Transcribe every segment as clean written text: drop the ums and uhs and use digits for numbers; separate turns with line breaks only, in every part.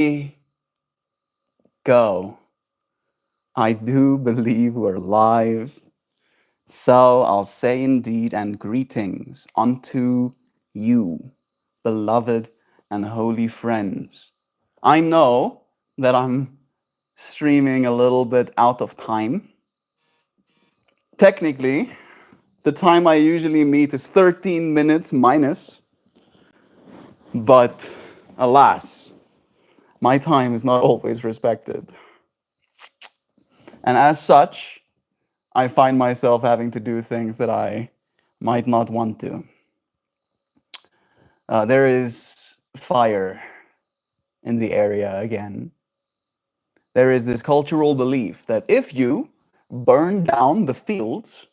we go. I do believe we're live. So I'll say indeed, and greetings unto you, beloved and holy friends. I know that I'm streaming a little bit out of time. Technically, the time I usually meet is 13 minutes minus, but alas, my time is not always respected. And as such, I find myself having to do things that I might not want to. There is fire in the area again. There is this cultural belief that if you burn down the fields,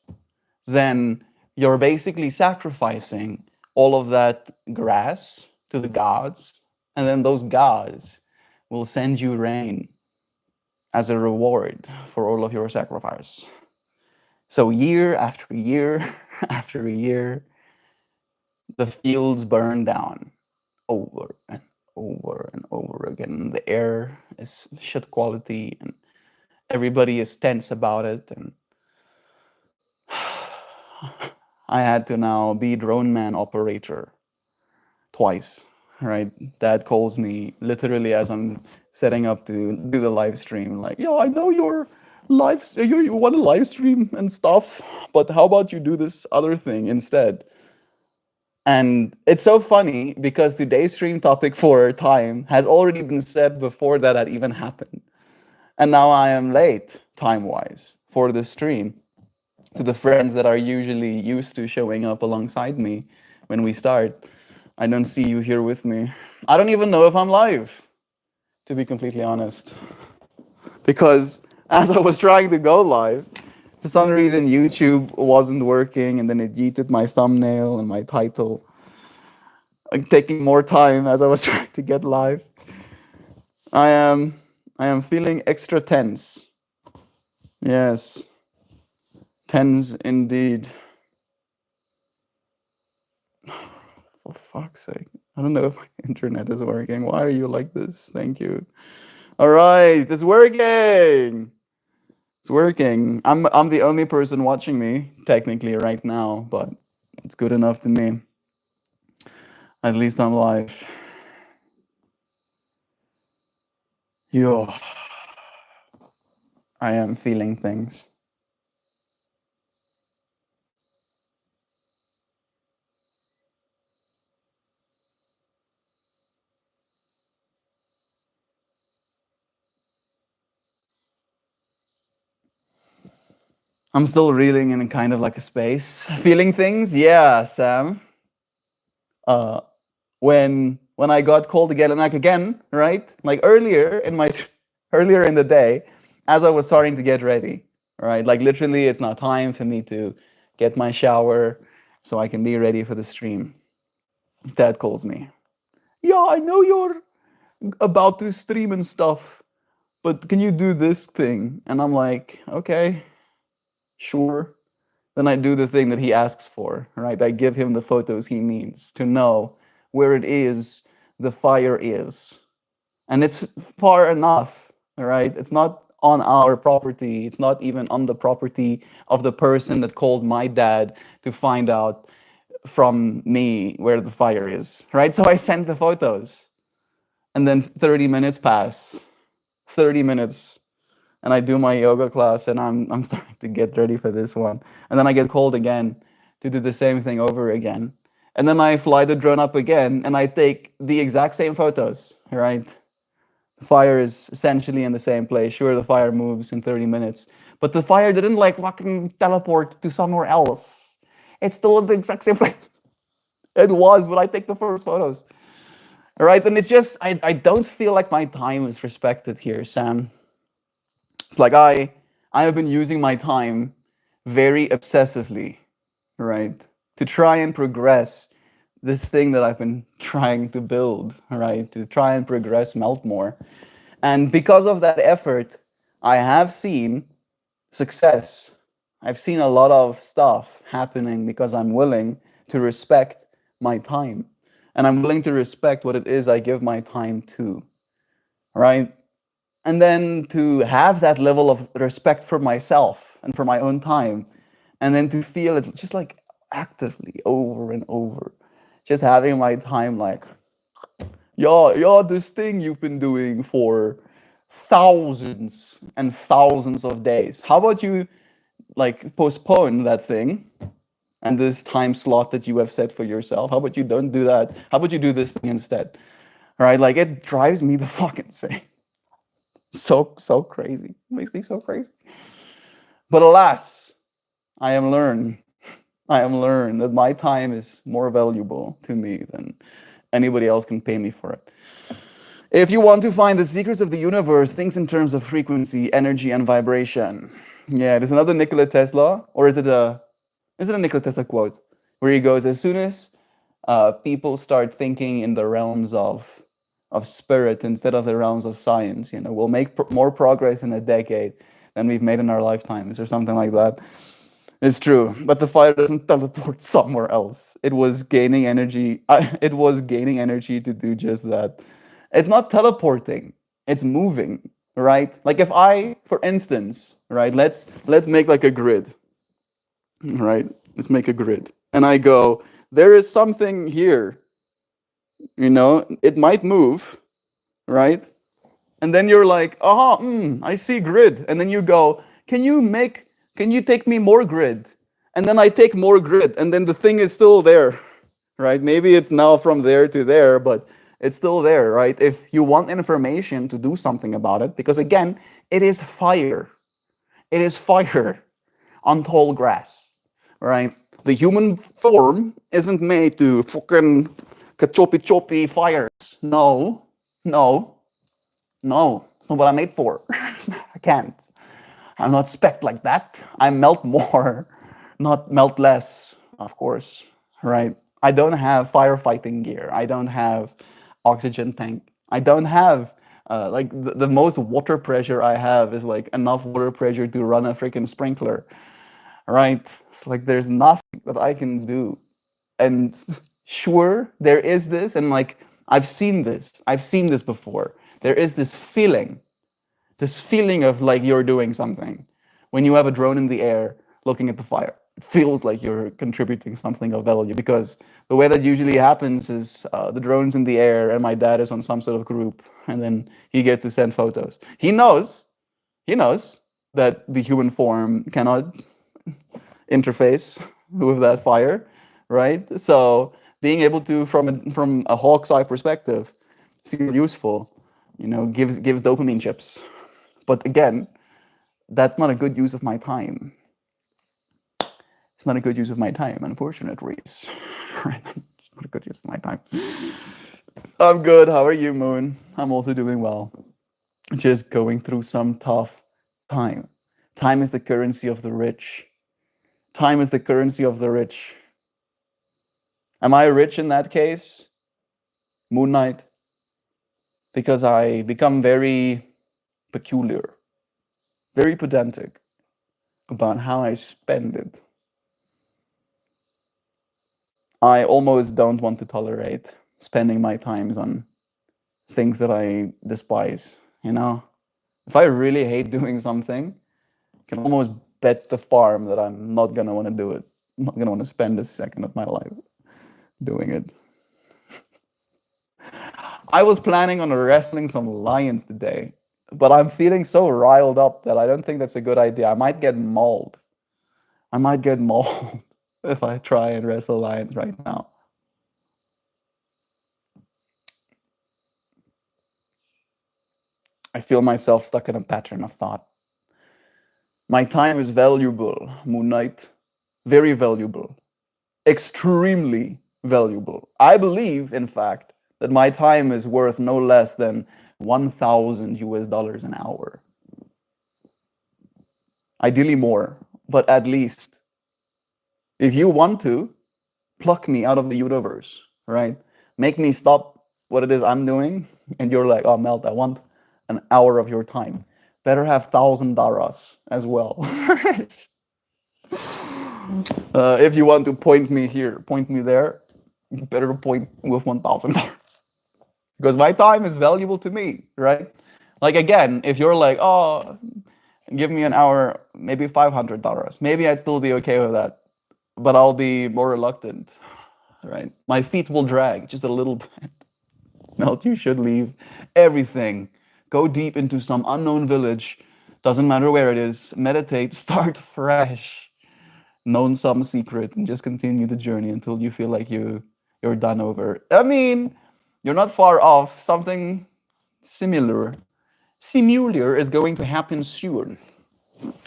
then you're basically sacrificing all of that grass to the gods, and then those gods will send you rain as a reward for all of your sacrifice. So year after year after year, the fields burn down over and over and over again. The air is shit quality and everybody is tense about it. And I had to now be drone man operator twice, right? Dad calls me literally as I'm setting up to do the live stream, like, yo, I know you want to live stream and stuff, but how about you do this other thing instead? And it's so funny because today's stream topic for time has already been said before that had even happened. And now I am late, time-wise, for the stream. To the friends that are usually used to showing up alongside me when we start, I don't see you here with me. I don't even know if I'm live, to be completely honest. Because as I was trying to go live, for some reason YouTube wasn't working and then it yeeted my thumbnail and my title. Like taking more time as I was trying to get live. I am feeling extra tense. Yes. Tense indeed. For fuck's sake. I don't know if my internet is working. Why are you like this? Thank you. All right, it's working. It's working. I'm the only person watching me technically right now, but it's good enough to me. At least I'm live. Yo, I am feeling things. I'm still reeling in kind of like a space. Feeling things? Yeah, Sam. Uh, when I got called again and like again, right? Like earlier in the day, as I was starting to get ready, right? Like literally, it's now time for me to get my shower so I can be ready for the stream. Dad calls me. Yeah, I know you're about to stream and stuff, but can you do this thing? And I'm like, okay, sure. Then I do the thing that he asks for, right? I give him the photos he needs to know where it is the fire is. And it's far enough, right? It's not on our property. It's not even on the property of the person that called my dad to find out from me where the fire is, right? So I sent the photos. And then 30 minutes pass. 30 minutes and I do my yoga class and I'm starting to get ready for this one. And then I get called again to do the same thing over again. And then I fly the drone up again and I take the exact same photos, right? The fire is essentially in the same place. Sure, the fire moves in 30 minutes, but the fire didn't like fucking teleport to somewhere else. It's still in the exact same place. It was when I take the first photos. All right, and it's just, I don't feel like my time is respected here, Sam. It's like I have been using my time very obsessively, right? To try and progress this thing that I've been trying to build, right? To try and progress MeltMore. And because of that effort, I have seen success. I've seen a lot of stuff happening because I'm willing to respect my time. And I'm willing to respect what it is I give my time to. right? And then to have that level of respect for myself and for my own time, and then to feel it just like actively over and over, just having my time like, yeah, this thing you've been doing for thousands and thousands of days. How about you like postpone that thing and this time slot that you have set for yourself? How about you don't do that? How about you do this thing instead? Right? Like it drives me the fuck insane. So crazy. It makes me so crazy. But alas, I am learned. I am learned that my time is more valuable to me than anybody else can pay me for it. If you want to find the secrets of the universe, think in terms of frequency, energy, and vibration. Yeah, there's another Nikola Tesla, or is it a Nikola Tesla quote where he goes, as soon as people start thinking in the realms of spirit instead of the realms of science, we'll make more progress in a decade than we've made in our lifetimes, or something like that. It's true, but the fire doesn't teleport somewhere else. It was gaining energy. It was gaining energy to do just that. It's not teleporting. It's moving, right? Like if I, for instance, right, let's make like a grid, right? Let's make a grid, and I go, there is something here. It might move, right? And then you're like, I see grid. And then you go, can you take me more grid? And then I take more grid, and then the thing is still there, right? Maybe it's now from there to there, but it's still there, right? If you want information to do something about it, because again, it is fire. It is fire on tall grass, right? The human form isn't made to fucking choppy fires. No, no, no, it's not what I'm made for. I can't. I'm not spec like that. I melt more, not melt less, of course, right? I don't have firefighting gear. I don't have oxygen tank. I don't have like the most water pressure I have is like enough water pressure to run a freaking sprinkler, right? It's like there's nothing that I can do. And sure, there is this, and like I've seen this before. There is this feeling of like you're doing something when you have a drone in the air looking at the fire. It feels like you're contributing something of value, because the way that usually happens is the drone's in the air and my dad is on some sort of group, and then he gets to send photos. He knows that the human form cannot interface with that fire, right? So being able to, from a hawk's eye perspective, feel useful, gives dopamine chips. But again, that's not a good use of my time. It's not a good use of my time, unfortunately. Right? It's not a good use of my time. I'm good. How are you, Moon? I'm also doing well. Just going through some tough time. Time is the currency of the rich. Time is the currency of the rich. Am I rich in that case? Moon Knight? Because I become very peculiar, very pedantic about how I spend it. I almost don't want to tolerate spending my times on things that I despise, If I really hate doing something, I can almost bet the farm that I'm not gonna want to do it. I'm not gonna want to spend a second of my life doing it. I was planning on wrestling some lions today, but I'm feeling so riled up that I don't think that's a good idea. I might get mauled. If I try and wrestle lions right now. I feel myself stuck in a pattern of thought. My time is valuable, Moon Knight. Very valuable. Extremely valuable. I believe, in fact, that my time is worth no less than 1,000 US dollars an hour. Ideally more, but at least. If you want to, pluck me out of the universe, right? Make me stop what it is I'm doing, and you're like, oh, Melt, I want an hour of your time. Better have 1,000 daras as well. If you want to point me here, point me there, you better point with 1,000 daras. because my time is valuable to me, right? Like again, if you're like, oh, give me an hour, maybe $500, maybe I'd still be okay with that, but I'll be more reluctant, right? My feet will drag just a little bit. Melt, you should leave everything. Go deep into some unknown village. Doesn't matter where it is. Meditate, start fresh. Know some secret and just continue the journey until you feel like you're done over. I mean, you're not far off. Something similar is going to happen soon.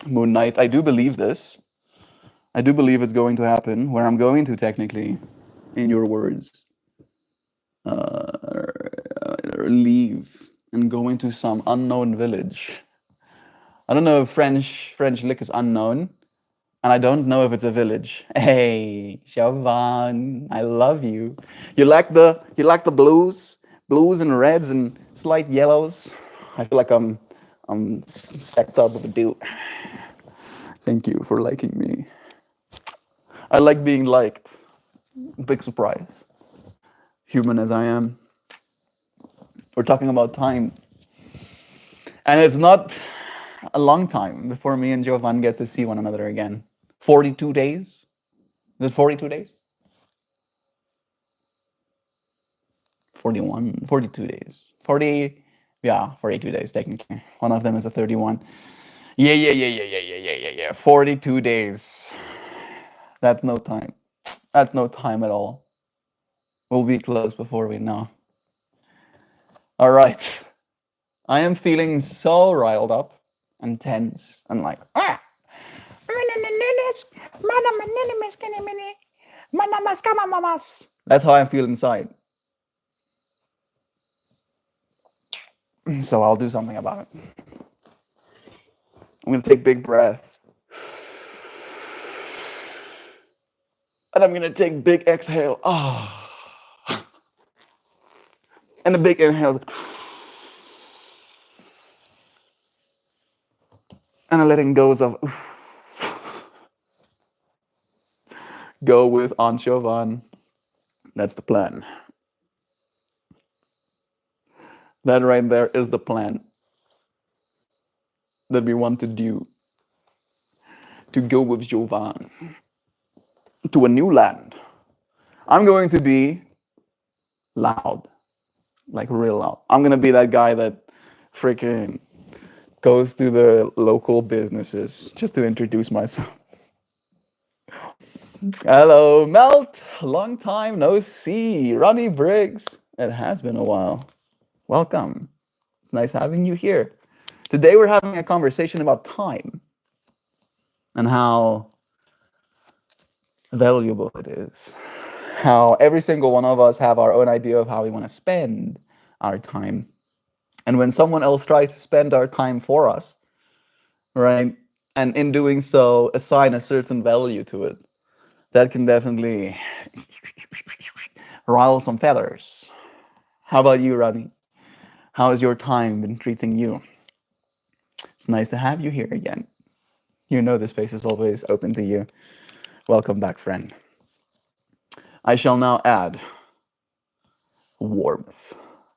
Moon Knight, I do believe this. I do believe it's going to happen. Where I'm going to, technically, in your words, leave and go into some unknown village. I don't know if French lick is unknown, and I don't know if it's a village. Hey, Chauvin, I love you. You like the blues and reds and slight yellows. I feel like I'm sacked up with a dude. Thank you for liking me. I like being liked. Big surprise. Human as I am. We're talking about time. And it's not a long time before me and Jovan gets to see one another again. 42 days? Is it 42 days? 41, 42 days. 40, yeah, 42 days technically. One of them is a 31. Yeah. 42 days. That's no time. That's no time at all. We'll be close before we know. All right. I am feeling so riled up and tense and like, that's how I feel inside. So I'll do something about it. I'm going to take big breath. And I'm going to take big exhale. And a big inhale. And a letting go of go with Anshovan. That's the plan. That right there is the plan that we want to do. To go with Jovan to a new land. I'm going to be loud, like real loud. I'm going to be that guy that freaking goes to the local businesses just to introduce myself. Hello, Melt. Long time no see. Ronnie Briggs. It has been a while. Welcome. It's nice having you here. Today we're having a conversation about time and how valuable it is. How every single one of us have our own idea of how we want to spend our time. And when someone else tries to spend our time for us, right, and in doing so assign a certain value to it, that can definitely rile some feathers. How about you, Rodney? How has your time been treating you? It's nice to have you here again. You know the space is always open to you. Welcome back, friend. I shall now add warmth.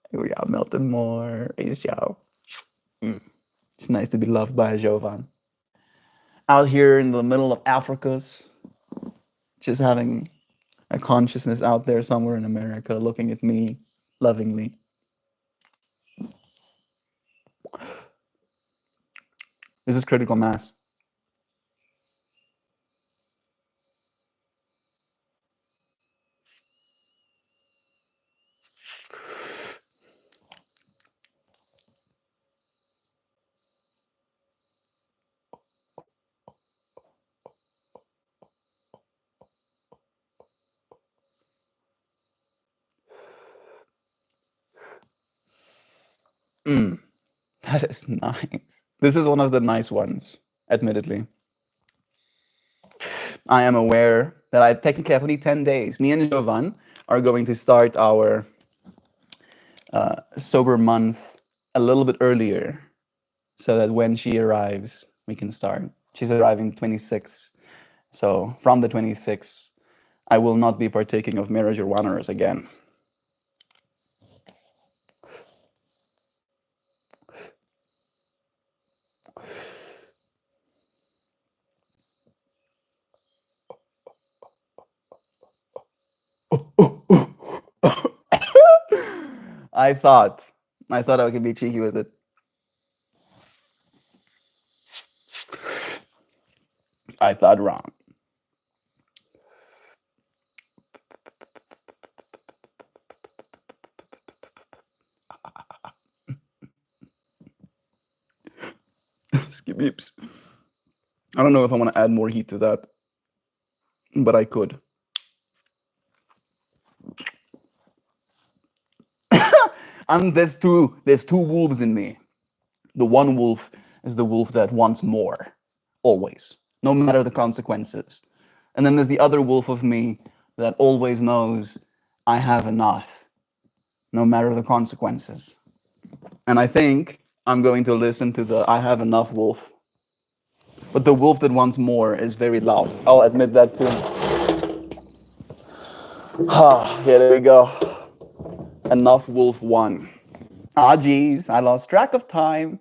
Here we are, MeltMore. It's nice to be loved by a Jovan. Out here in the middle of Africa's, just having a consciousness out there somewhere in America looking at me lovingly. This is critical mass. That is nice. This is one of the nice ones, admittedly. I am aware that I technically have only 10 days. Me and Jovan are going to start our sober month a little bit earlier so that when she arrives, we can start. She's arriving 26th. So from the 26th, I will not be partaking of marijuanas again. I thought. I thought I could be cheeky with it. I thought wrong. Skibeeps. I don't know if I want to add more heat to that, but I could. And there's two wolves in me. The one wolf is the wolf that wants more, always, no matter the consequences. And then there's the other wolf of me that always knows I have enough, no matter the consequences. And I think I'm going to listen to the I have enough wolf. But the wolf that wants more is very loud. I'll admit that too. Ah, yeah, there we go. Enough wolf 1. Ah, geez, I lost track of time.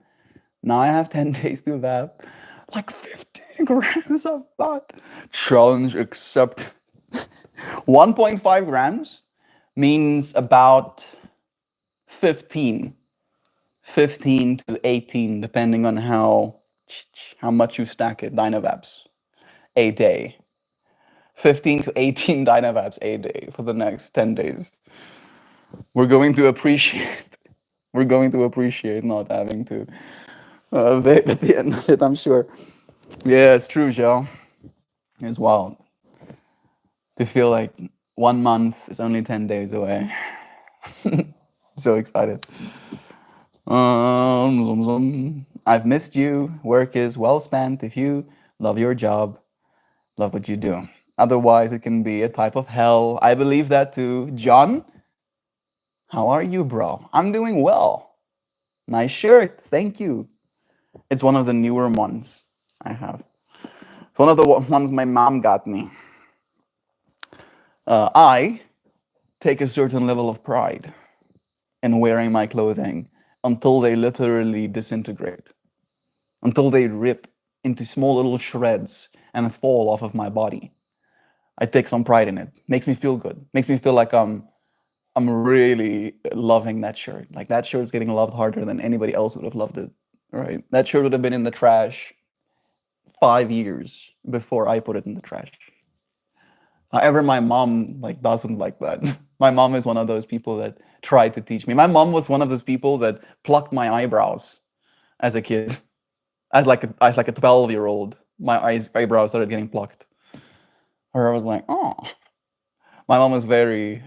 Now I have 10 days to have like 15 grams of butt. Challenge accepted. 1.5 grams means about 15 to 18, depending on how much you stack it, Dynavaps a day. 15 to 18 Dynavaps a day for the next 10 days. We're going to appreciate not having to vape at the end of it, I'm sure. Yeah, it's true, Joe. It's wild to feel like 1 month is only 10 days away. So excited. I've missed you. Work is well spent if you love your job, love what you do. Otherwise, it can be a type of hell. I believe that too. John, how are you, bro? I'm doing well. Nice shirt. Thank you. It's one of the newer ones I have. It's one of the ones my mom got me. I take a certain level of pride in wearing my clothing until they literally disintegrate, until they rip into small little shreds and fall off of my body. I take some pride in it. Makes me feel good. Makes me feel like I'm really loving that shirt. Like that shirt's getting loved harder than anybody else would have loved it. Right? That shirt would have been in the trash 5 years before I put it in the trash. However, my mom doesn't like that. My mom is one of those people that tried to teach me. My mom was one of those people that plucked my eyebrows as a kid. As like a 12-year-old, my eyebrows started getting plucked. Or I was like, oh. My mom was very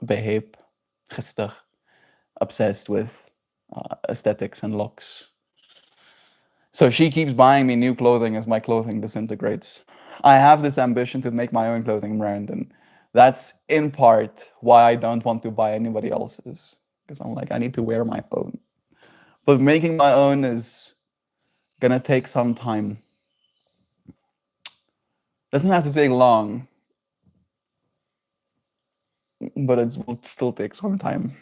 behave, gestig, obsessed with aesthetics and looks. So she keeps buying me new clothing as my clothing disintegrates. I have this ambition to make my own clothing brand, and that's in part why I don't want to buy anybody else's, because I'm like, I need to wear my own. But making my own is gonna take some time. Doesn't have to take long, but it will still take some time.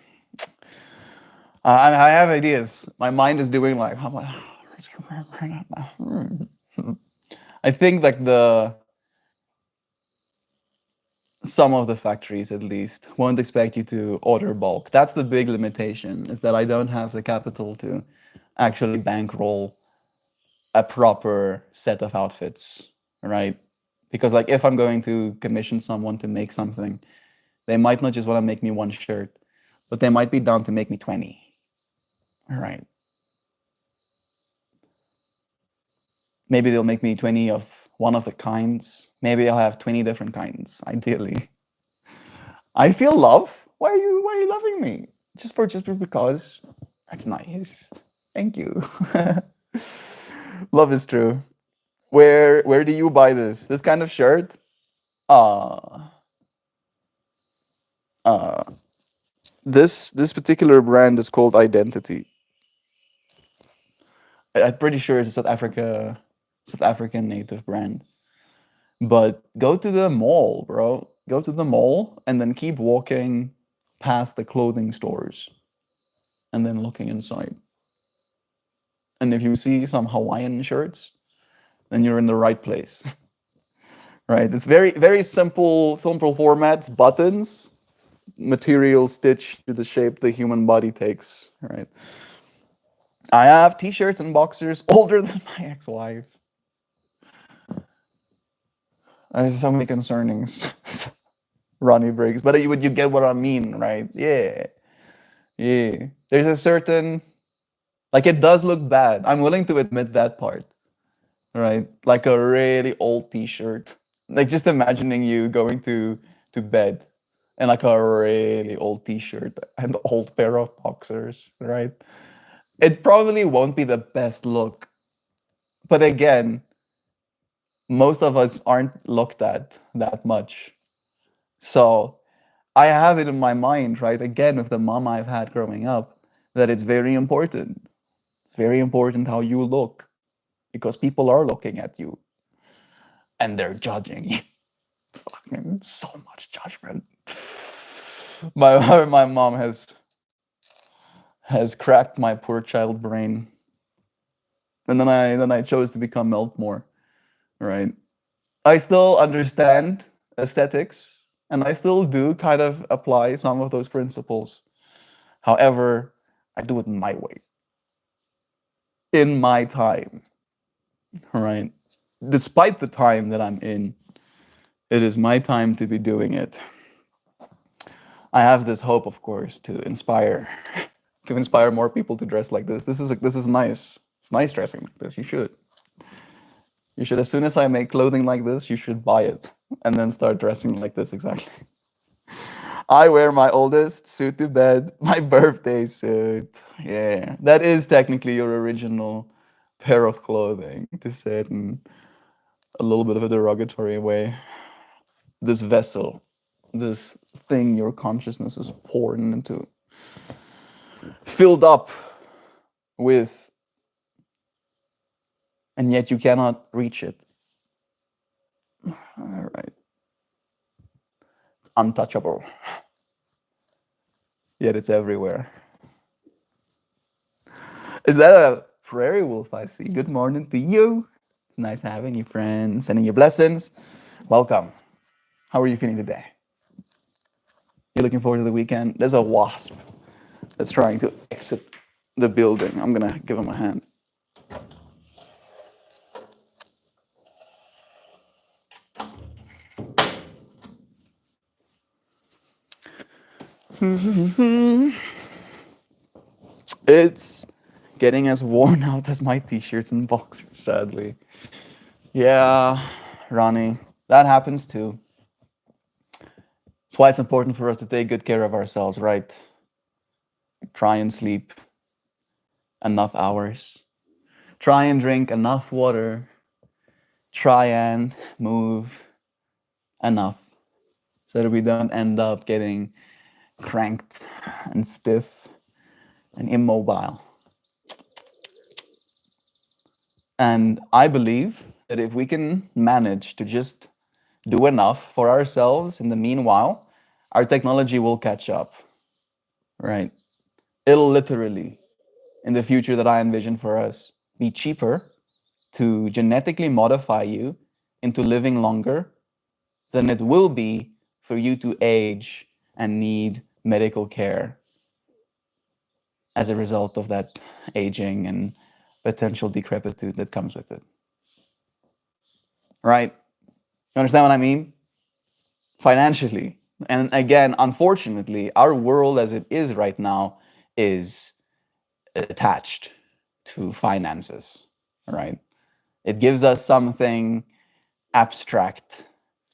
I have ideas. My mind is doing like, I think like some of the factories at least won't expect you to order bulk. That's the big limitation, is that I don't have the capital to actually bankroll a proper set of outfits, right? Because like if I'm going to commission someone to make something, they might not just want to make me one shirt, but they might be down to make me 20. All right. Maybe they'll make me 20 of one of the kinds. Maybe I'll have 20 different kinds, ideally. I feel love. Why are you loving me? Just because. That's nice. Thank you. Love is true. Where do you buy this kind of shirt? This particular brand is called Identity. I'm pretty sure it's a South African native brand. But go to the mall, bro. Go to the mall and then keep walking past the clothing stores and then looking inside. And if you see some Hawaiian shirts, then you're in the right place. Right? It's very, very simple formats, buttons, material stitched to the shape the human body takes, right? I have t-shirts and boxers older than my ex-wife. I have so many concernings. Ronnie Briggs. But you get what I mean, right? Yeah. Yeah. There's a certain, like, it does look bad. I'm willing to admit that part, right? Like a really old t-shirt. Like just imagining you going to bed in like a really old t-shirt and old pair of boxers, right? It probably won't be the best look. But again, most of us aren't looked at that much. So I have it in my mind, right? Again, with the mom I've had growing up, that it's very important. It's very important how you look because people are looking at you and they're judging you. Fucking so much judgment. My mom has cracked my poor child brain, and then I chose to become MeltMore, right? I still understand aesthetics, and I still do kind of apply some of those principles. However, I do it my way, in my time, right? Despite the time that I'm in, it is my time to be doing it. I have this hope, of course, to inspire more people to dress like this. This is nice. It's nice dressing like this. You should. You should, as soon as I make clothing like this, you should buy it and then start dressing like this exactly. I wear my oldest suit to bed, my birthday suit. Yeah, that is technically your original pair of clothing, to say it in a little bit of a derogatory way. This vessel, this thing your consciousness is poured into, filled up with, and yet you cannot reach it. All right. It's untouchable, yet it's everywhere. Is that a prairie wolf I see? Good morning to you. It's nice having you, friends. Sending you blessings. Welcome. How are you feeling today? You're looking forward to the weekend? There's a wasp that's trying to exit the building. I'm gonna give him a hand. It's getting as worn out as my t-shirts and boxers, sadly. Yeah, Ronnie, that happens too. That's why it's important for us to take good care of ourselves, right? Try and sleep enough hours. Try and drink enough water. Try and move enough so that we don't end up getting cranked and stiff and immobile. And I believe that if we can manage to just do enough for ourselves in the meanwhile, our technology will catch up, right? It'll literally, in the future that I envision for us, be cheaper to genetically modify you into living longer than it will be for you to age and need medical care as a result of that aging and potential decrepitude that comes with it. Right? You understand what I mean? Financially. And again, unfortunately, our world as it is right now is attached to finances, right? It gives us something abstract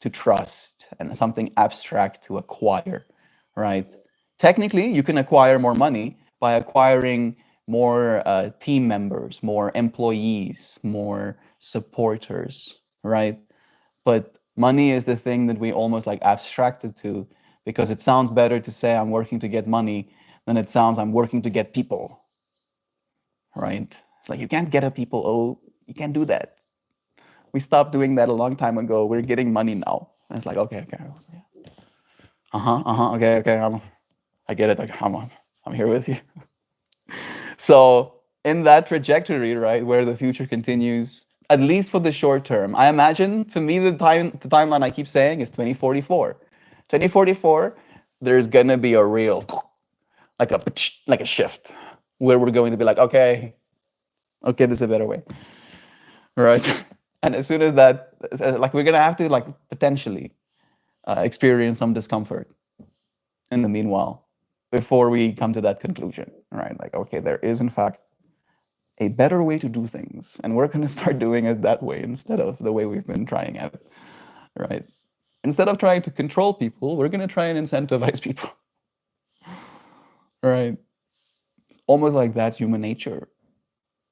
to trust and something abstract to acquire, right? Technically, you can acquire more money by acquiring more team members, more employees, more supporters, right? But money is the thing that we almost like abstracted to because it sounds better to say I'm working to get money than it sounds I'm working to get people, right? It's like you can't get a people, oh, you can't do that. We stopped doing that a long time ago. We're getting money now. And it's like, okay. Okay. I get it. I'm here with you. So in that trajectory, right, where the future continues, at least for the short term, I imagine for me the timeline I keep saying is 2044. 2044, there's gonna be a real, like a shift, where we're going to be like, okay, this is a better way, right? And as soon as that, like, we're gonna have to, like, potentially experience some discomfort in the meanwhile before we come to that conclusion, right? Like, okay, there is in fact a better way to do things, and we're gonna start doing it that way instead of the way we've been trying it, right? Instead of trying to control people, we're gonna try and incentivize people, right? It's almost like that's human nature.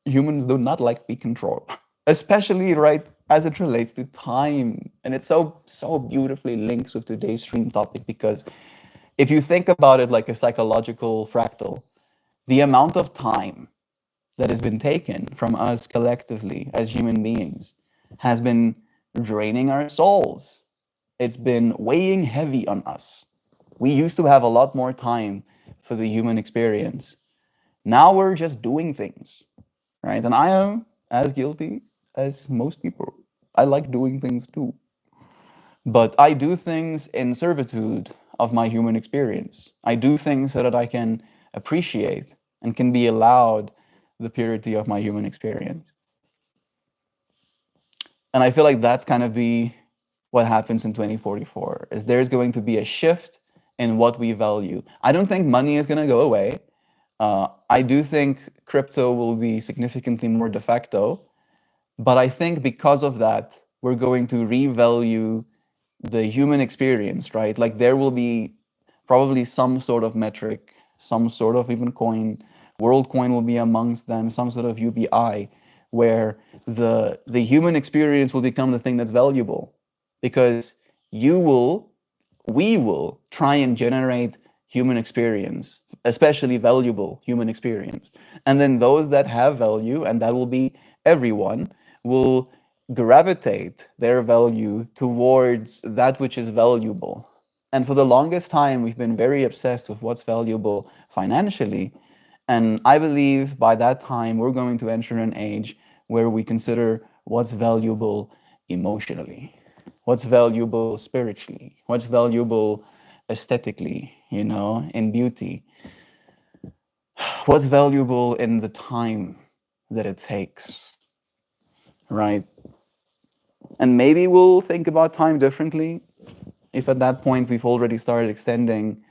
Humans do not like to be controlled, especially, right, as it relates to time. And it's so beautifully linked with today's stream topic, because if you think about it like a psychological fractal, the amount of time that has been taken from us collectively as human beings has been draining our souls. It's been weighing heavy on us. We used to have a lot more time for the human experience. Now we're just doing things, right? And I am as guilty as most people. I like doing things too. But I do things in servitude of my human experience. I do things so that I can appreciate and can be allowed the purity of my human experience. And I feel like that's kind of be what happens in 2044, is there's going to be a shift in what we value. I don't think money is going to go away. I do think crypto will be significantly more de facto, but I think because of that, we're going to revalue the human experience, right? Like, there will be probably some sort of metric, some sort of even coin, WorldCoin will be amongst them, some sort of UBI, where the human experience will become the thing that's valuable, because we will try and generate human experience, especially valuable human experience. And then those that have value, and that will be everyone, will gravitate their value towards that which is valuable. And for the longest time, we've been very obsessed with what's valuable financially. And I believe by that time, we're going to enter an age where we consider what's valuable emotionally, what's valuable spiritually, what's valuable aesthetically, in beauty, what's valuable in the time that it takes, right? And maybe we'll think about time differently if at that point we've already started extending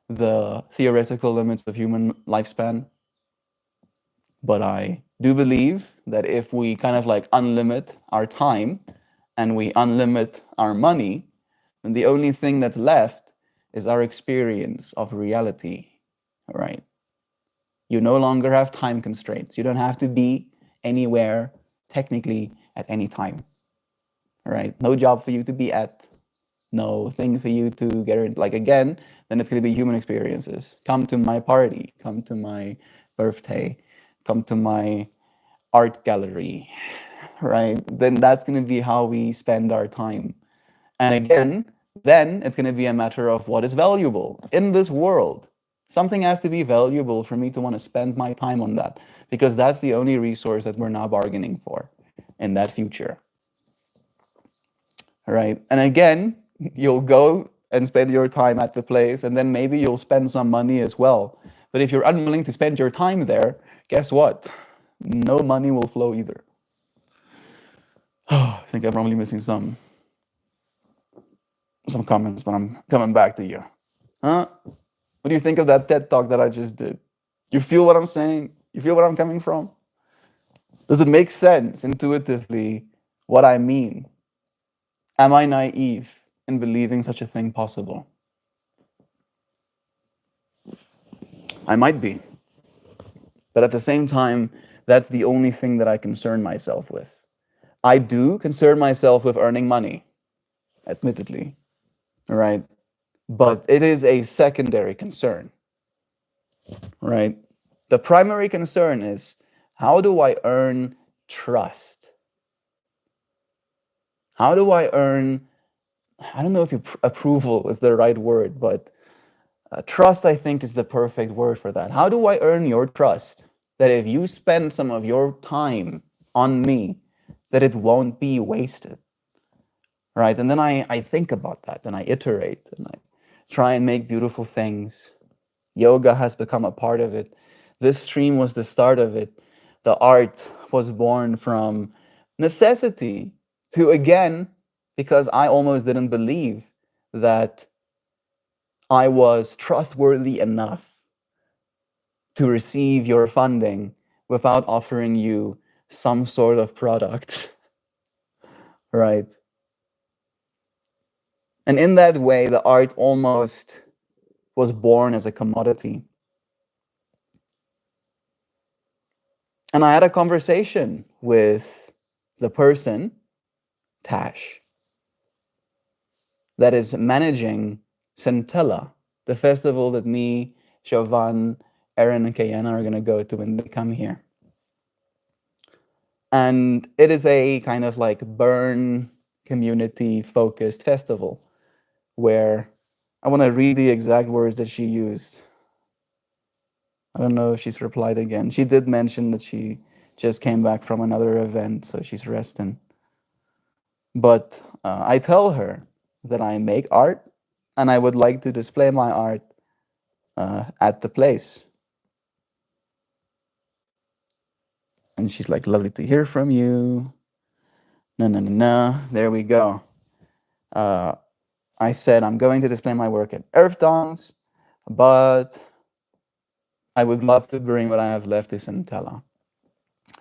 the theoretical limits of human lifespan. But I do believe that if we kind of like unlimit our time and we unlimit our money, then the only thing that's left is our experience of reality, right? You no longer have time constraints. You don't have to be anywhere technically at any time, right? No job for you to be at, no thing for you to get in. Like, again, then it's going to be human experiences. Come to my party, come to my birthday, come to my art gallery, right? Then that's going to be how we spend our time. And again, then it's going to be a matter of what is valuable in this world. Something has to be valuable for me to want to spend my time on that, because that's the only resource that we're now bargaining for in that future, right? And again, you'll go and spend your time at the place, and then maybe you'll spend some money as well. But if you're unwilling to spend your time there, guess what? No money will flow either. Oh, I think I'm probably missing some comments, but I'm coming back to you. Huh? What do you think of that TED Talk that I just did? You feel what I'm saying? You feel where I'm coming from? Does it make sense intuitively what I mean? Am I naive in believing such a thing possible? I might be. But at the same time, that's the only thing that I concern myself with. I do concern myself with earning money, admittedly, right? But it is a secondary concern, right? The primary concern is, how do I earn trust? How do I earn, I don't know if approval is the right word, but trust, I think, is the perfect word for that. How do I earn your trust that if you spend some of your time on me, that it won't be wasted, right? And then I think about that, and I iterate, and I try and make beautiful things. Yoga has become a part of it. This stream was the start of it. The art was born from necessity to, again, because I almost didn't believe that I was trustworthy enough to receive your funding without offering you some sort of product, right? And in that way, the art almost was born as a commodity. And I had a conversation with the person, Tash, that is managing Centella, the festival that me, Jovan, Aaron, and Kayana are going to go to when they come here. And it is a kind of like burn community focused festival where I want to read the exact words that she used. I don't know if she's replied again. She did mention that she just came back from another event, so she's resting. But I tell her that I make art and I would like to display my art at the place. And she's like, lovely to hear from you. No. There we go. I said, I'm going to display my work at Earth Dance, but I would love to bring what I have left to Centella,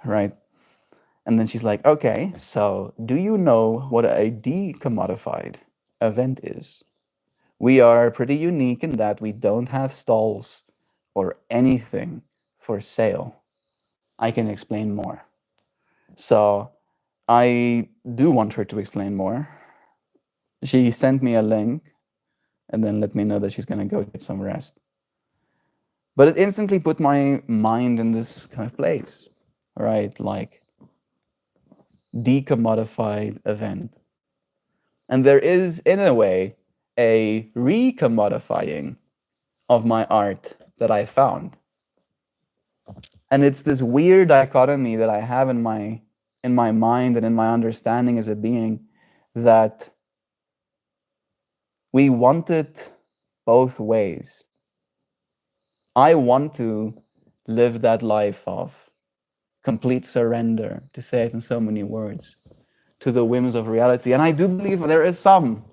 right? And then she's like, okay, so do you know what a decommodified event is? We are pretty unique in that we don't have stalls or anything for sale. I can explain more. So I do want her to explain more. She sent me a link and then let me know that she's going to go get some rest. But it instantly put my mind in this kind of place, right? Like, decommodified event. And there is, in a way, a recommodifying of my art that I found. And it's this weird dichotomy that I have in my mind and in my understanding as a being, that we want it both ways. I want to live that life of complete surrender, to say it in so many words, to the whims of reality. And I do believe there's some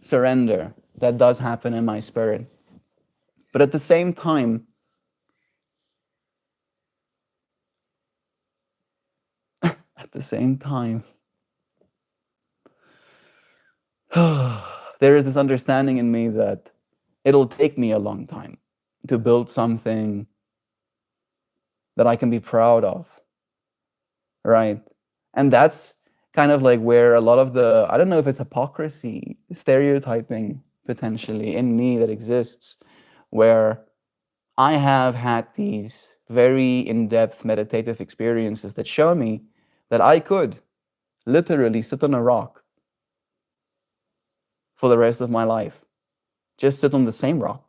surrender that does happen in my spirit. But at the same time, there is this understanding in me that it'll take me a long time to build something that I can be proud of, right? And that's kind of like where a lot of the, I don't know if it's hypocrisy, stereotyping potentially in me that exists, where I have had these very in-depth meditative experiences that show me that I could literally sit on a rock for the rest of my life. Just sit on the same rock.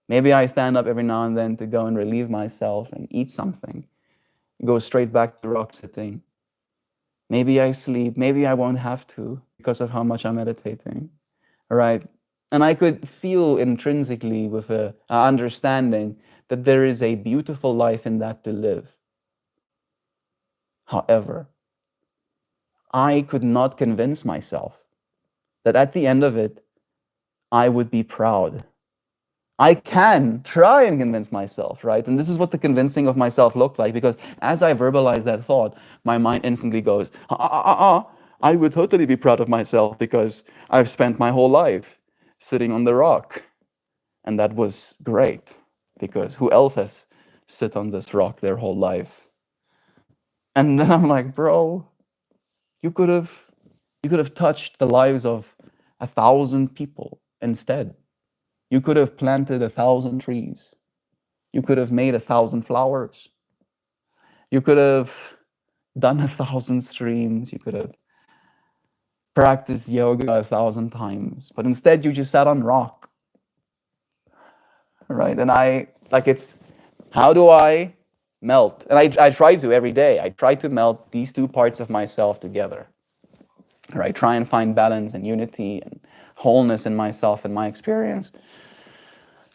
Maybe I stand up every now and then to go and relieve myself and eat something, go straight back to rock sitting. Maybe I sleep, maybe I won't have to because of how much I'm meditating, right? And I could feel intrinsically with a understanding that there is a beautiful life in that to live. However, I could not convince myself that at the end of it, I would be proud. I can try and convince myself, right? And this is what the convincing of myself looked like, because as I verbalize that thought, my mind instantly goes, I would totally be proud of myself because I've spent my whole life sitting on the rock. And that was great, because who else has sit on this rock their whole life? And then I'm like, bro, you could have touched the lives of 1,000 people instead. You could have planted 1,000 trees. You could have made 1,000 flowers. You could have done 1,000 streams. You could have practiced yoga 1,000 times. But instead, you just sat on rock. Right? And it's, how do I melt? And I try to every day. I try to melt these two parts of myself together. Right? Try and find balance and unity and wholeness in myself and my experience,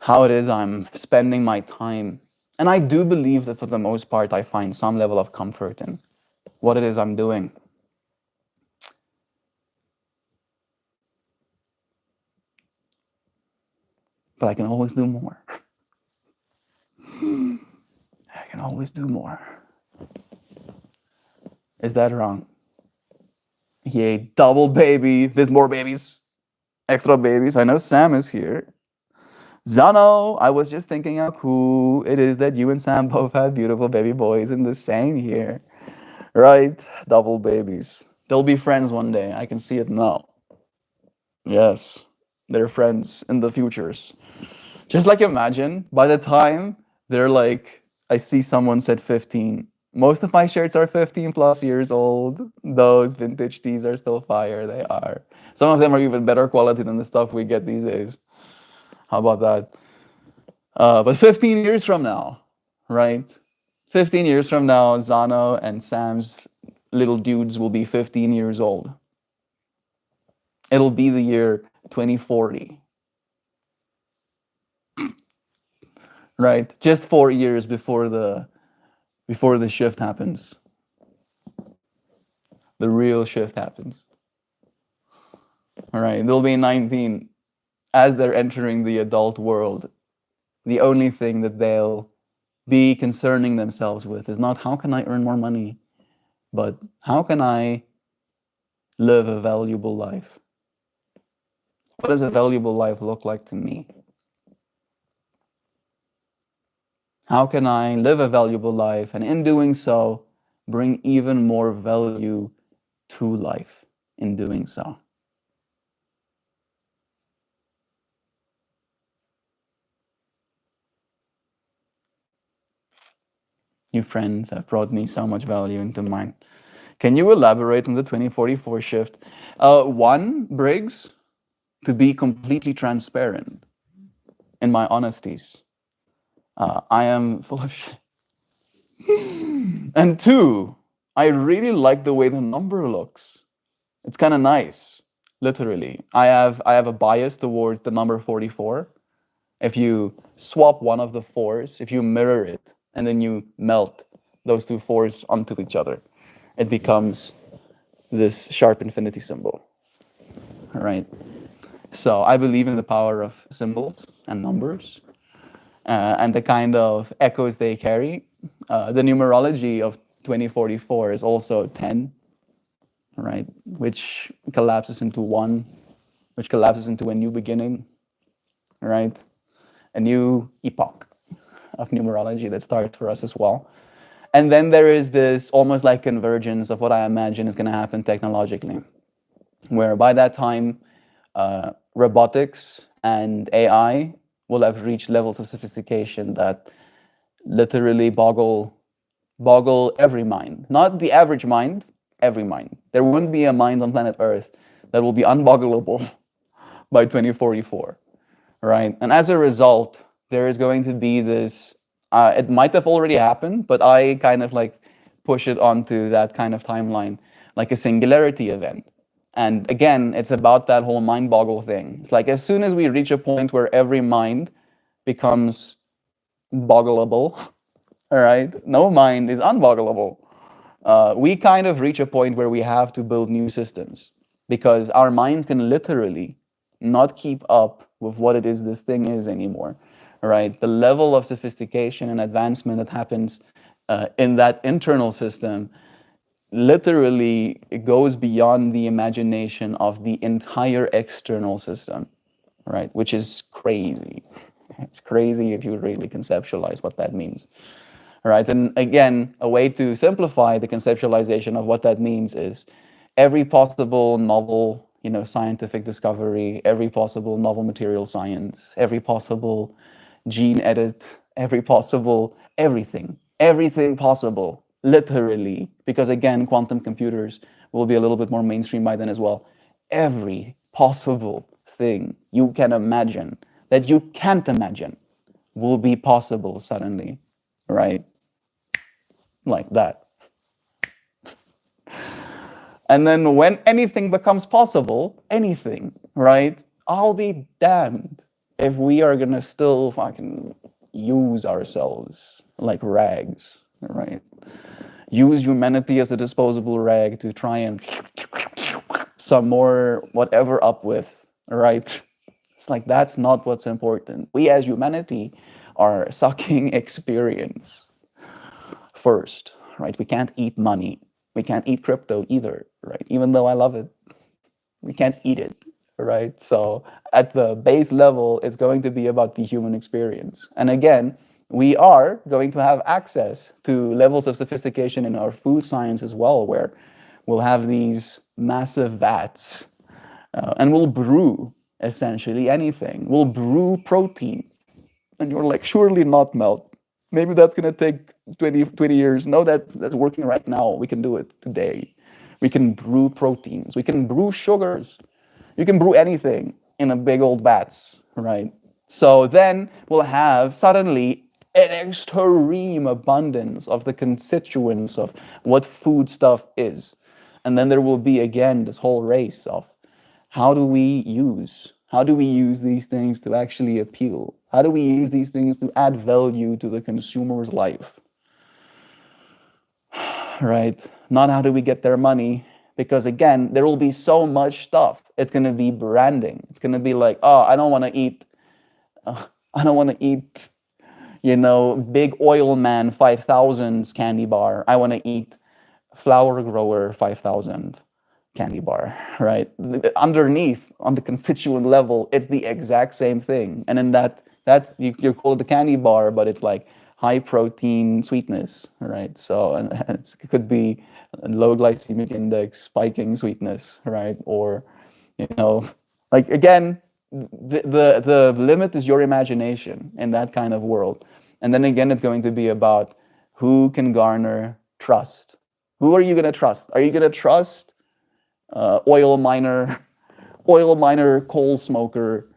how it is I'm spending my time. And I do believe that for the most part, I find some level of comfort in what it is I'm doing. But I can always do more. I can always do more. Is that wrong? Yay, double baby. There's more babies. Extra babies. I know Sam is here. Zano, I was just thinking how cool it is that you and Sam both had beautiful baby boys in the same year. Right? Double babies. They'll be friends one day. I can see it now. Yes. They're friends in the futures. Just like imagine, by the time they're like, I see someone said 15. Most of my shirts are 15 plus years old. Those vintage tees are still fire. They are. Some of them are even better quality than the stuff we get these days. How about that? But 15 years from now, right? 15 years from now, Zano and Sam's little dudes will be 15 years old. It'll be the year 2040. Right? Just 4 years before the shift happens. The real shift happens. All right, they'll be 19 as they're entering the adult world. The only thing that they'll be concerning themselves with is not how can I earn more money, but how can I live a valuable life? What does a valuable life look like to me? How can I live a valuable life and in doing so, bring even more value to life in doing so? You friends have brought me so much value into mine. Can you elaborate on the 2044 shift? One, Briggs, to be completely transparent in my honesties. I am full of shit. And two, I really like the way the number looks. It's kind of nice, literally. I have a bias towards the number 44. If you swap one of the fours, if you mirror it, and then you melt those two fours onto each other, it becomes this sharp infinity symbol. All right. So I believe in the power of symbols and numbers and the kind of echoes they carry. The numerology of 2044 is also 10, right? Which collapses into 1, which collapses into a new beginning, right? A new epoch of numerology that starts for us as well. And then there is this almost like convergence of what I imagine is going to happen technologically, where by that time, robotics and AI will have reached levels of sophistication that literally boggle every mind. Not the average mind, every mind. There won't be a mind on planet Earth that will be unboggleable by 2044, right? And as a result, there is going to be this, it might have already happened, but I kind of like push it onto that kind of timeline, like a singularity event. And again, it's about that whole mind boggle thing. It's like as soon as we reach a point where every mind becomes boggleable, all right, no mind is unboggleable. We kind of reach a point where we have to build new systems because our minds can literally not keep up with what it is this thing is anymore, right? The level of sophistication and advancement that happens in that internal system literally it goes beyond the imagination of the entire external system, right? Which is crazy. It's crazy if you really conceptualize what that means, right? And again, a way to simplify the conceptualization of what that means is every possible novel, scientific discovery, every possible novel material science, every possible gene edit, every possible everything possible, literally, because again, quantum computers will be a little bit more mainstream by then as well. Every possible thing you can imagine that you can't imagine will be possible suddenly, right? Like that. And then when anything becomes possible, anything, right? I'll be damned if we are gonna still fucking use ourselves like rags, right? Use humanity as a disposable rag to try and some more whatever up with, right? It's like that's not what's important. We as humanity are sucking experience first, right? We can't eat money. We can't eat crypto either, right? Even though I love it, we can't eat it, right? So at the base level, it's going to be about the human experience. And again, we are going to have access to levels of sophistication in our food science as well, where we'll have these massive vats and we'll brew essentially anything. We'll brew protein. And you're like, surely not melt. Maybe that's going to take 20 years. No, that's working right now. We can do it today. We can brew proteins. We can brew sugars. You can brew anything in a big old vats, right? So then we'll have suddenly an extreme abundance of the constituents of what food stuff is. And then there will be again this whole race of how do we use these things to actually appeal? How do we use these things to add value to the consumer's life? Right? Not how do we get their money, because again, there will be so much stuff. It's going to be branding. It's going to be like, oh, I don't want to eat, Big Oil Man 5000's candy bar. I want to eat Flower Grower 5000 candy bar, right? Underneath, on the constituent level, it's the exact same thing. And in that you call it the candy bar, but it's like high protein sweetness, right? So and it could be low glycemic index, spiking sweetness, right? Or like again, the limit is your imagination in that kind of world. And then again, it's going to be about who can garner trust. Who are you going to trust? Are you going to trust oil miner, coal smoker,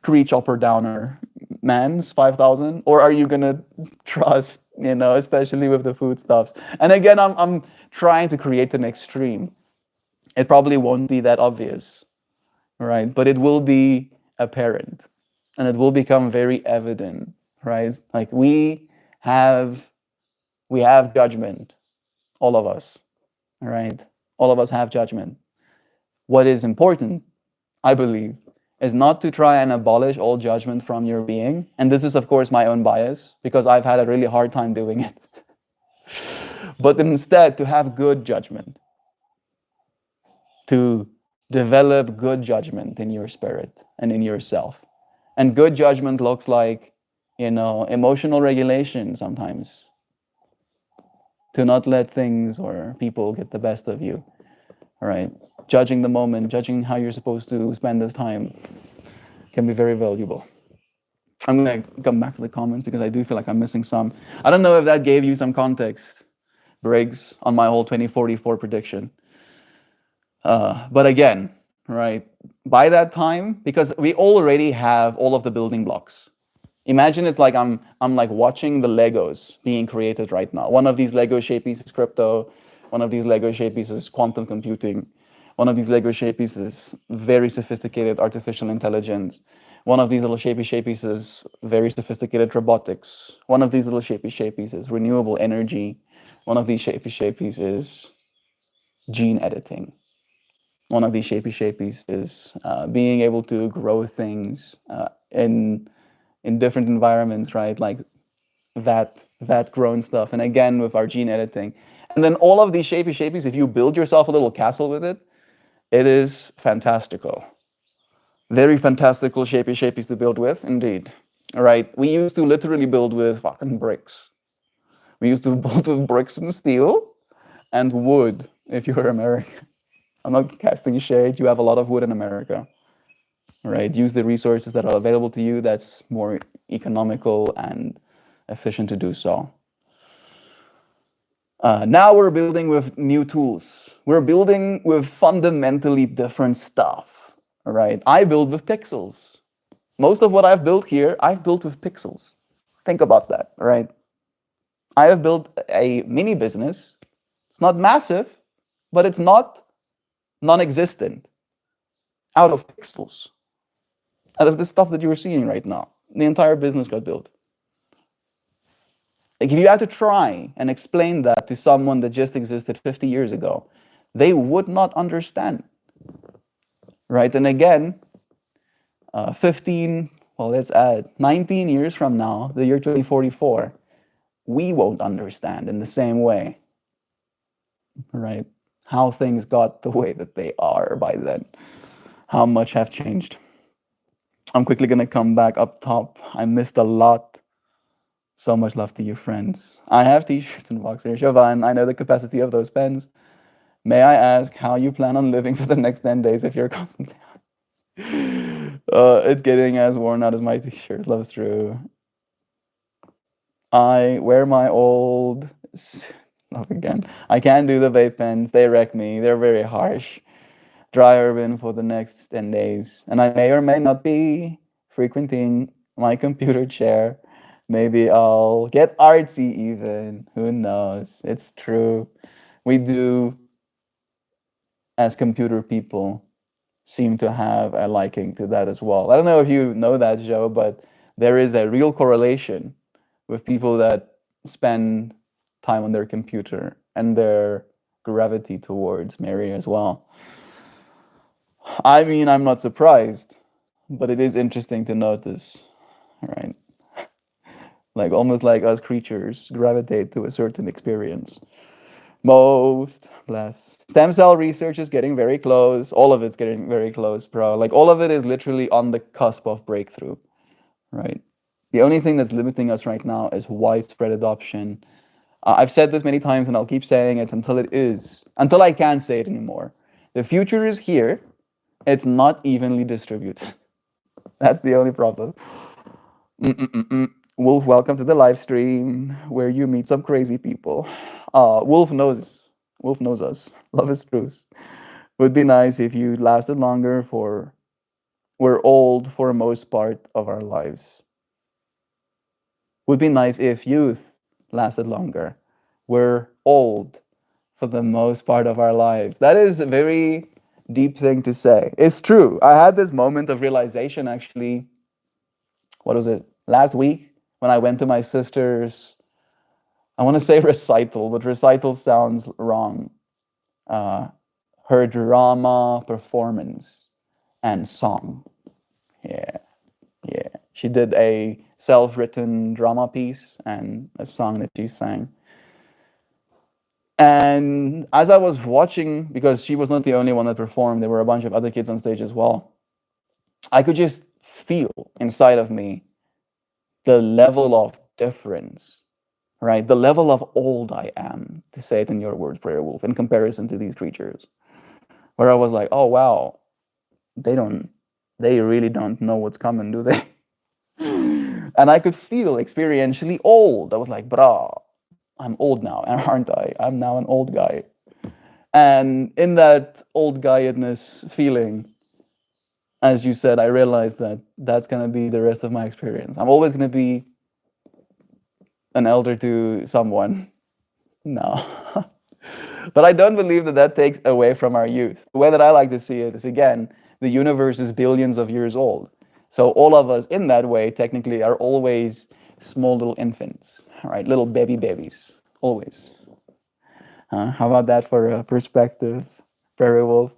tree chopper downer man's 5,000, or are you gonna trust, especially with the foodstuffs? And again, I'm trying to create an extreme. It probably won't be that obvious, right? But it will be apparent, and it will become very evident, right? Like we have judgment, all of us, right? All of us have judgment. What is important, I believe, is not to try and abolish all judgment from your being. And this is, of course, my own bias, because I've had a really hard time doing it. But instead, to have good judgment, to develop good judgment in your spirit and in yourself. And good judgment looks like, emotional regulation sometimes. To not let things or people get the best of you, right? Judging the moment, judging how you're supposed to spend this time can be very valuable. I'm going to come back to the comments because I do feel like I'm missing some. I don't know if that gave you some context, Briggs, on my whole 2044 prediction. But again, right, by that time, because we already have all of the building blocks. Imagine it's like I'm like watching the Legos being created right now. One of these Lego shape pieces is crypto. One of these Lego shape pieces is quantum computing. One of these Lego shape pieces, very sophisticated artificial intelligence. One of these little shape pieces, very sophisticated robotics. One of these little shape pieces, renewable energy. One of these shape pieces, gene editing. One of these shape pieces, being able to grow things in different environments, right? Like that grown stuff. And again, with our gene editing. And then all of these shape pieces, if you build yourself a little castle with it, it is fantastical. Very fantastical shape pieces to build with, indeed. All right, we used to literally build with fucking bricks. We used to build with bricks and steel and wood, if you're American. I'm not casting shade, you have a lot of wood in America. All right, use the resources that are available to you. That's more economical and efficient to do so. Now we're building with new tools. We're building with fundamentally different stuff, all right? I build with pixels. Most of what I've built here, I've built with pixels. Think about that, all right? I have built a mini business. It's not massive, but it's not non-existent. out of pixels, out of the stuff that you're seeing right now. The entire business got built. Like if you had to try and explain that to someone that just existed 50 years ago, they would not understand. Right? And again, 15, well, let's add 19 years from now, the year 2044, we won't understand in the same way. Right? How things got the way that they are by then. How much have changed. I'm quickly going to come back up top. I missed a lot. So much love to you, friends. I have t-shirts and boxers. Jovan, I know the capacity of those pens. May I ask how you plan on living for the next 10 days if you're constantly it's getting as worn out as my t-shirt. Love is true. I wear my old... Not again. I can't do the vape pens. They wreck me. They're very harsh. Dry urban for the next 10 days. And I may or may not be frequenting my computer chair. Maybe I'll get artsy even. Who knows? It's true. We do, as computer people, seem to have a liking to that as well. I don't know if you know that, Joe, but there is a real correlation with people that spend time on their computer and their gravity towards Mary as well. I mean, I'm not surprised, but it is interesting to notice, right? Like almost like us creatures gravitate to a certain experience. Most bless. Stem cell research is getting very close. All of it's getting very close, bro. Like all of it is literally on the cusp of breakthrough, right? The only thing that's limiting us right now is widespread adoption. I've said this many times and I'll keep saying it until I can't say it anymore. The future is here. It's not evenly distributed. That's the only problem. Wolf, welcome to the live stream where you meet some crazy people. Wolf knows us. Love is truth. Would be nice if you lasted longer for... We're old for most part of our lives. Would be nice if youth lasted longer. We're old for the most part of our lives. That is a very deep thing to say. It's true. I had this moment of realization actually, what was it? Last week when I went to my sister's, I want to say recital, but recital sounds wrong. Her drama performance and song. Yeah. She did a self-written drama piece and a song that she sang. And as I was watching, because she was not the only one that performed, there were a bunch of other kids on stage as well, I could just feel inside of me the level of difference, right? The level of old I am, to say it in your words, Prayer Wolf, in comparison to these creatures. Where I was like, oh wow, they really don't know what's coming, do they? And I could feel experientially old. I was like, brah, I'm old now, aren't I? I'm now an old guy. And in that old guyedness feeling, as you said, I realized that that's going to be the rest of my experience. I'm always going to be an elder to someone. No. But I don't believe that that takes away from our youth. The way that I like to see it is, again, the universe is billions of years old. So all of us in that way technically are always small little infants, right? Little babies, always. How about that for a perspective, Prairie Wolf?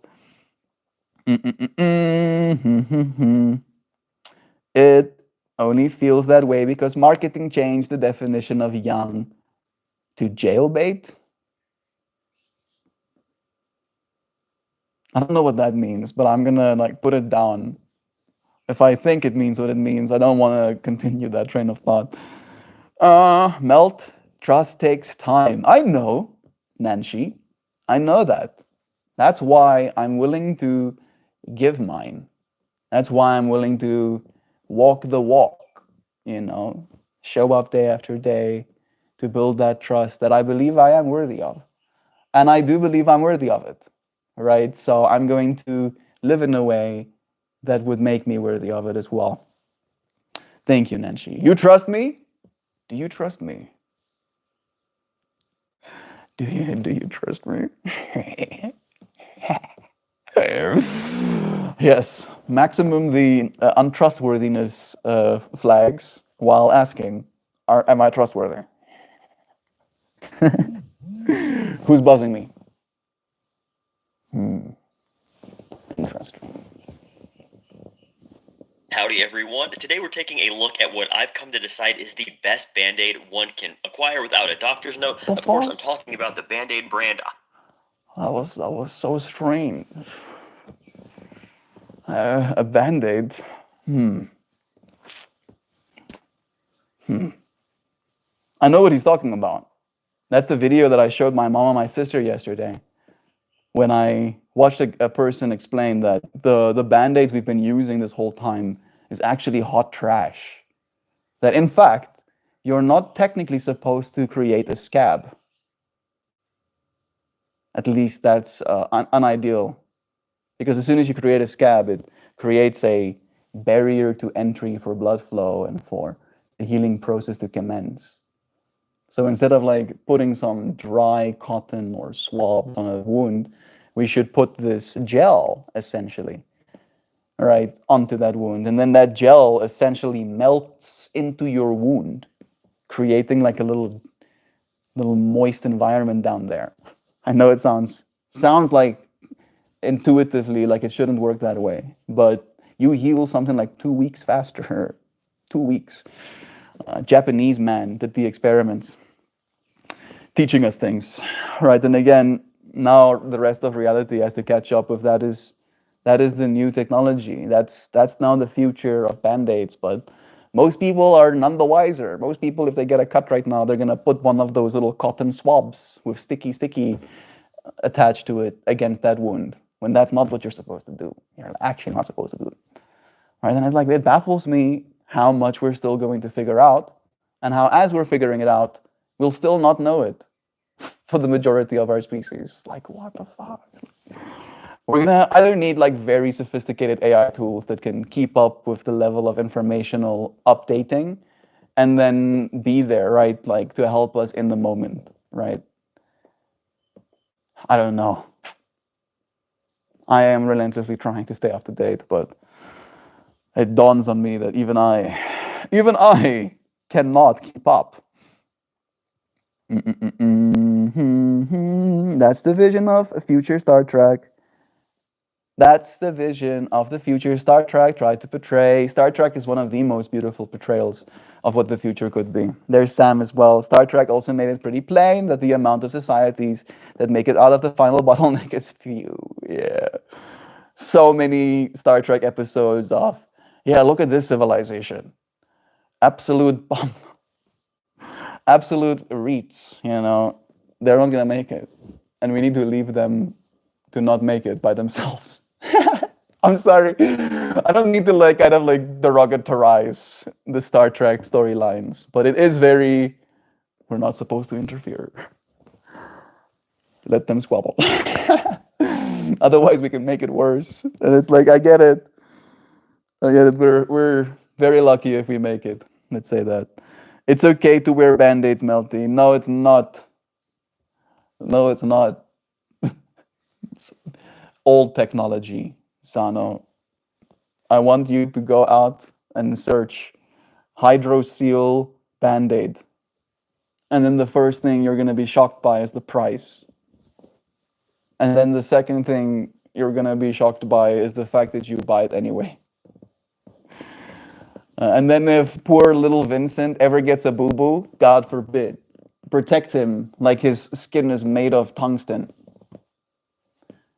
It only feels that way because marketing changed the definition of young to jailbait. I don't know what that means, but I'm gonna like put it down. If I think it means what it means, I don't want to continue that train of thought. Melt, trust takes time. I know, Nancy. I know that. That's why I'm willing to give mine. That's why I'm willing to walk the walk, show up day after day to build that trust that I believe I am worthy of. And I do believe I'm worthy of it, right? So I'm going to live in a way that would make me worthy of it as well. Thank you, Nancy. You trust me? Do you trust me? Do you trust me? Yes, maximum the untrustworthiness flags while asking, am I trustworthy? Who's buzzing me? Interesting.
Howdy everyone. Today we're taking a look at what I've come to decide is the best Band-Aid one can acquire without a doctor's note. Of course, I'm talking about the Band-Aid brand.
That was so strange. A Band-Aid. I know what he's talking about. That's the video that I showed my mom and my sister yesterday when I watched a person explain that the Band-Aids we've been using this whole time is actually hot trash. That in fact, you're not technically supposed to create a scab. At least that's unideal. Because as soon as you create a scab, it creates a barrier to entry for blood flow and for the healing process to commence. So instead of like putting some dry cotton or swab on a wound, we should put this gel essentially, right, onto that wound. And then that gel essentially melts into your wound, creating like a little moist environment down there. I know it sounds like intuitively like it shouldn't work that way, but you heal something like 2 weeks faster. 2 weeks. A Japanese man did the experiments, teaching us things, right? And again, now the rest of reality has to catch up with that is the new technology. That's now the future of Band-Aids, but most people are none the wiser. Most people, if they get a cut right now, they're gonna put one of those little cotton swabs with sticky attached to it against that wound, when that's not what you're supposed to do. You're actually not supposed to do it. Right? And it's like, it baffles me how much we're still going to figure out, and how as we're figuring it out, we'll still not know it for the majority of our species. It's like, what the fuck? We're gonna either need like very sophisticated AI tools that can keep up with the level of informational updating and then be there, right? Like to help us in the moment, right? I don't know. I am relentlessly trying to stay up to date, but it dawns on me that even I cannot keep up. That's the vision of a future Star Trek. That's the vision of the future Star Trek tried to portray. Star Trek is one of the most beautiful portrayals of what the future could be. There's Sam as well. Star Trek also made it pretty plain that the amount of societies that make it out of the final bottleneck is few. Yeah. So many Star Trek episodes of, yeah, look at this civilization. Absolute bomb. Absolute REITs, you know. They're not gonna make it. And we need to leave them to not make it by themselves. I'm sorry. I don't need to like kind of like derogatorize the Star Trek storylines, but it is very, we're not supposed to interfere. Let them squabble. Otherwise we can make it worse. And it's like, I get it. We're very lucky if we make it. Let's say that. It's okay to wear Band-Aids, Melty. No, it's not. No, it's not. It's old technology, Sano. I want you to go out and search HydroSeal Band-Aid. And then the first thing you're going to be shocked by is the price. And then the second thing you're going to be shocked by is the fact that you buy it anyway. And then if poor little Vincent ever gets a boo-boo, God forbid, protect him like his skin is made of tungsten.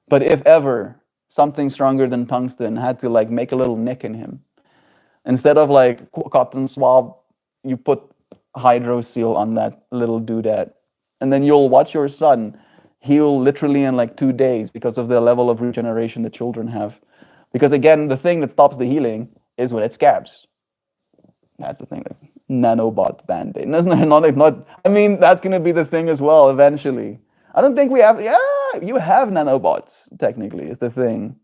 But if ever something stronger than tungsten had to like make a little nick in him, instead of like cotton swab, you put HydroSeal on that little doodad. And then you'll watch your son heal literally in like 2 days because of the level of regeneration that children have. Because again, the thing that stops the healing is when it scabs. That's the thing, like nanobot Band-Aid. I mean, that's going to be the thing as well eventually. I don't think we have, yeah, you have nanobots, technically, is the thing.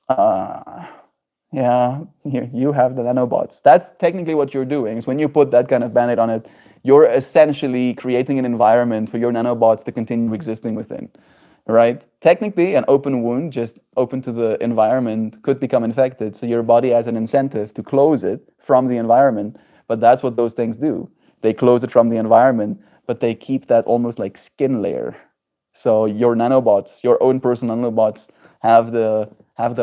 Yeah, you have the nanobots. That's technically what you're doing, is when you put that kind of Band-Aid on it, you're essentially creating an environment for your nanobots to continue existing within. right? Technically, an open wound, just open to the environment, could become infected. So your body has an incentive to close it from the environment. But that's what those things do. They close it from the environment, but they keep that almost like skin layer. So your nanobots, your own personal nanobots, have the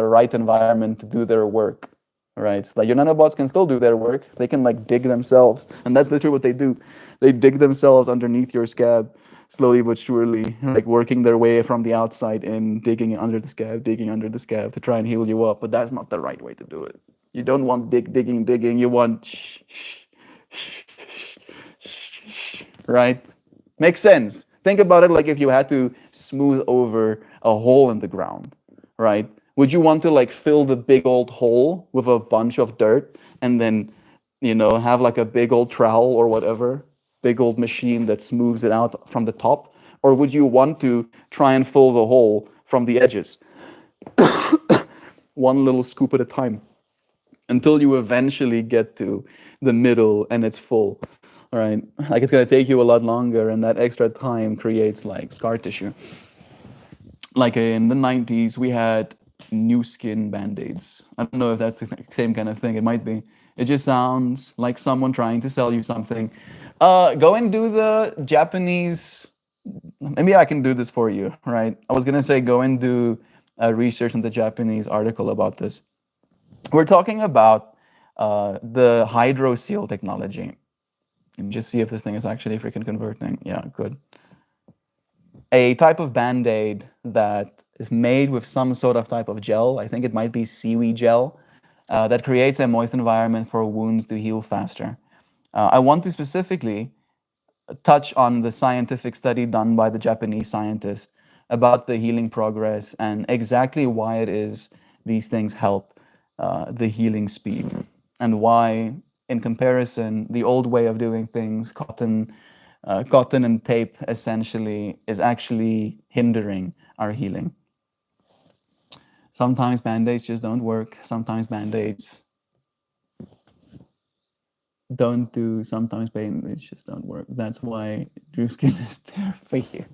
right environment to do their work, right? Like your nanobots can still do their work. They can like dig themselves, and that's literally what they do. They dig themselves underneath your scab, slowly but surely, like working their way from the outside in, digging under the scab, digging under the scab to try and heal you up. But that's not the right way to do it. You don't want digging. You want right? Makes sense. Think about it like if you had to smooth over a hole in the ground, right? Would you want to like fill the big old hole with a bunch of dirt and then, have like a big old trowel or whatever, big old machine that smooths it out from the top? Or would you want to try and fill the hole from the edges, one little scoop at a time, until you eventually get to the middle and it's full, right? Like it's going to take you a lot longer, and that extra time creates like scar tissue. Like in the 90s, we had new skin band-aids. I don't know if that's the same kind of thing. It might be. It just sounds like someone trying to sell you something. Go and do the Japanese. Maybe I can do this for you, right? I was gonna say go and do research on the Japanese article about this. We're talking about the hydroseal technology. Let me just see if this thing is actually freaking converting. Yeah, good. A type of band-aid that is made with some sort of type of gel. I think it might be seaweed gel that creates a moist environment for wounds to heal faster. I want to specifically touch on the scientific study done by the Japanese scientist about the healing progress and exactly why it is these things help the healing speed, and why, in comparison, the old way of doing things, cotton and tape, essentially, is actually hindering our healing. Sometimes band-aids just don't work. Sometimes band-aids don't do. Sometimes band-aids just don't work. That's why Drew Skin is there for you.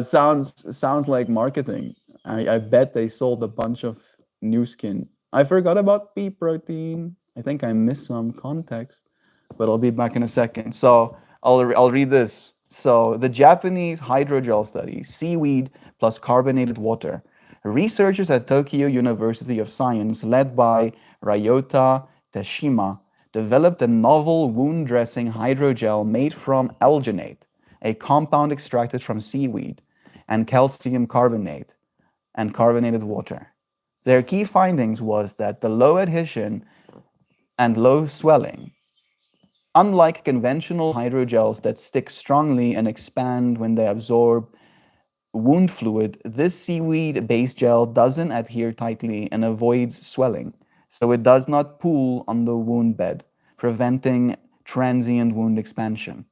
Sounds like marketing. I bet they sold a bunch of new skin. I forgot about pea protein. I think I missed some context, but I'll be back in a second. So I'll read this. So the Japanese hydrogel study, seaweed plus carbonated water. Researchers at Tokyo University of Science, led by Ryota Teshima, developed a novel wound dressing hydrogel made from alginate, a compound extracted from seaweed, and calcium carbonate and carbonated water. Their key findings was that the low adhesion and low swelling. Unlike conventional hydrogels that stick strongly and expand when they absorb wound fluid, this seaweed-based gel doesn't adhere tightly and avoids swelling, so it does not pool on the wound bed, preventing transient wound expansion.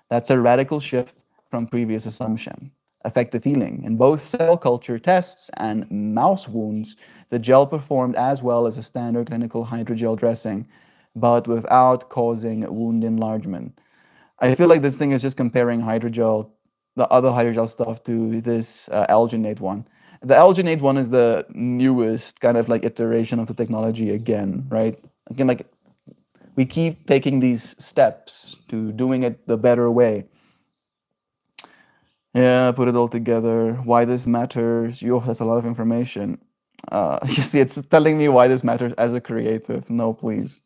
That's a radical shift from previous assumption. Effective healing. In both cell culture tests and mouse wounds, the gel performed as well as a standard clinical hydrogel dressing, but without causing wound enlargement. I feel like this thing is just comparing hydrogel, the other hydrogel stuff, to this alginate one. The alginate one is the newest kind of like iteration of the technology again, right? Again, like we keep taking these steps to doing it the better way. Yeah, put it all together. Why this matters. Yo, that's a lot of information. You see, it's telling me why this matters as a creative. No, please.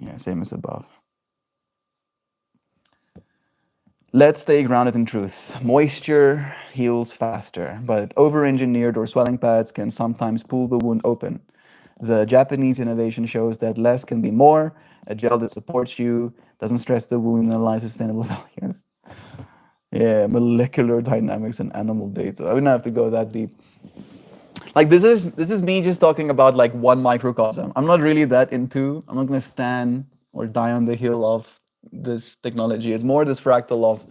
Yeah, same as above. Let's stay grounded in truth. Moisture heals faster, but over-engineered or swelling pads can sometimes pull the wound open. The Japanese innovation shows that less can be more. A gel that supports you, doesn't stress the wound, and allows sustainable values. Yeah, molecular dynamics and animal data. I wouldn't have to go that deep. Like this is me just talking about like one microcosm. I'm not really that into. I'm not gonna stand or die on the hill of this technology. It's more this fractal of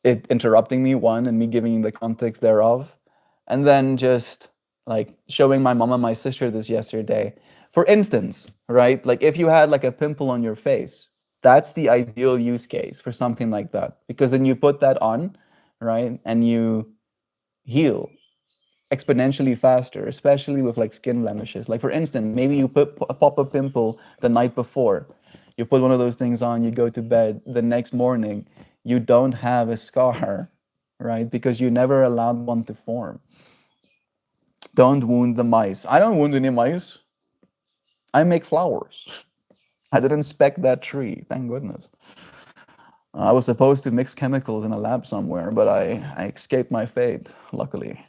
it interrupting me, one, and me giving you the context thereof, and then just like showing my mom and my sister this yesterday. For instance, right? Like if you had like a pimple on your face, that's the ideal use case for something like that. Because then you put that on, right? And you heal exponentially faster, especially with like skin blemishes. Like for instance, maybe you pop a pimple the night before. You put one of those things on, you go to bed, the next morning, you don't have a scar, right? Because you never allowed one to form. Don't wound the mice. I don't wound any mice. I make flowers. I didn't spec that tree, thank goodness. I was supposed to mix chemicals in a lab somewhere, but I escaped my fate, luckily.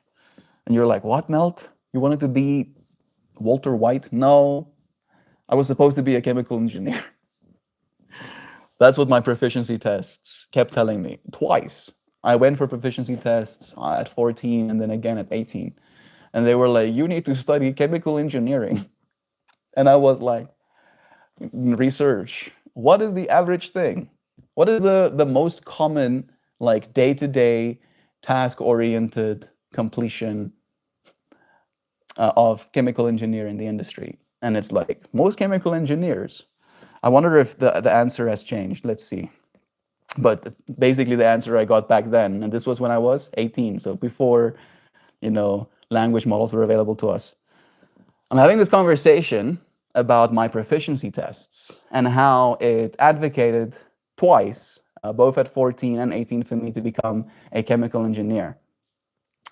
And you're like, what, Melt? You wanted to be Walter White? No, I was supposed to be a chemical engineer. That's what my proficiency tests kept telling me twice. I went for proficiency tests at 14 and then again at 18. And they were like, you need to study chemical engineering. And I was like, research. What is the average thing? What is the most common, like day-to-day, task-oriented completion of chemical engineering in the industry? And it's like, most chemical engineers. I wonder if the answer has changed. Let's see. But basically the answer I got back then, and this was when I was 18, so before, language models were available to us. I'm having this conversation about my proficiency tests and how it advocated twice, both at 14 and 18, for me to become a chemical engineer.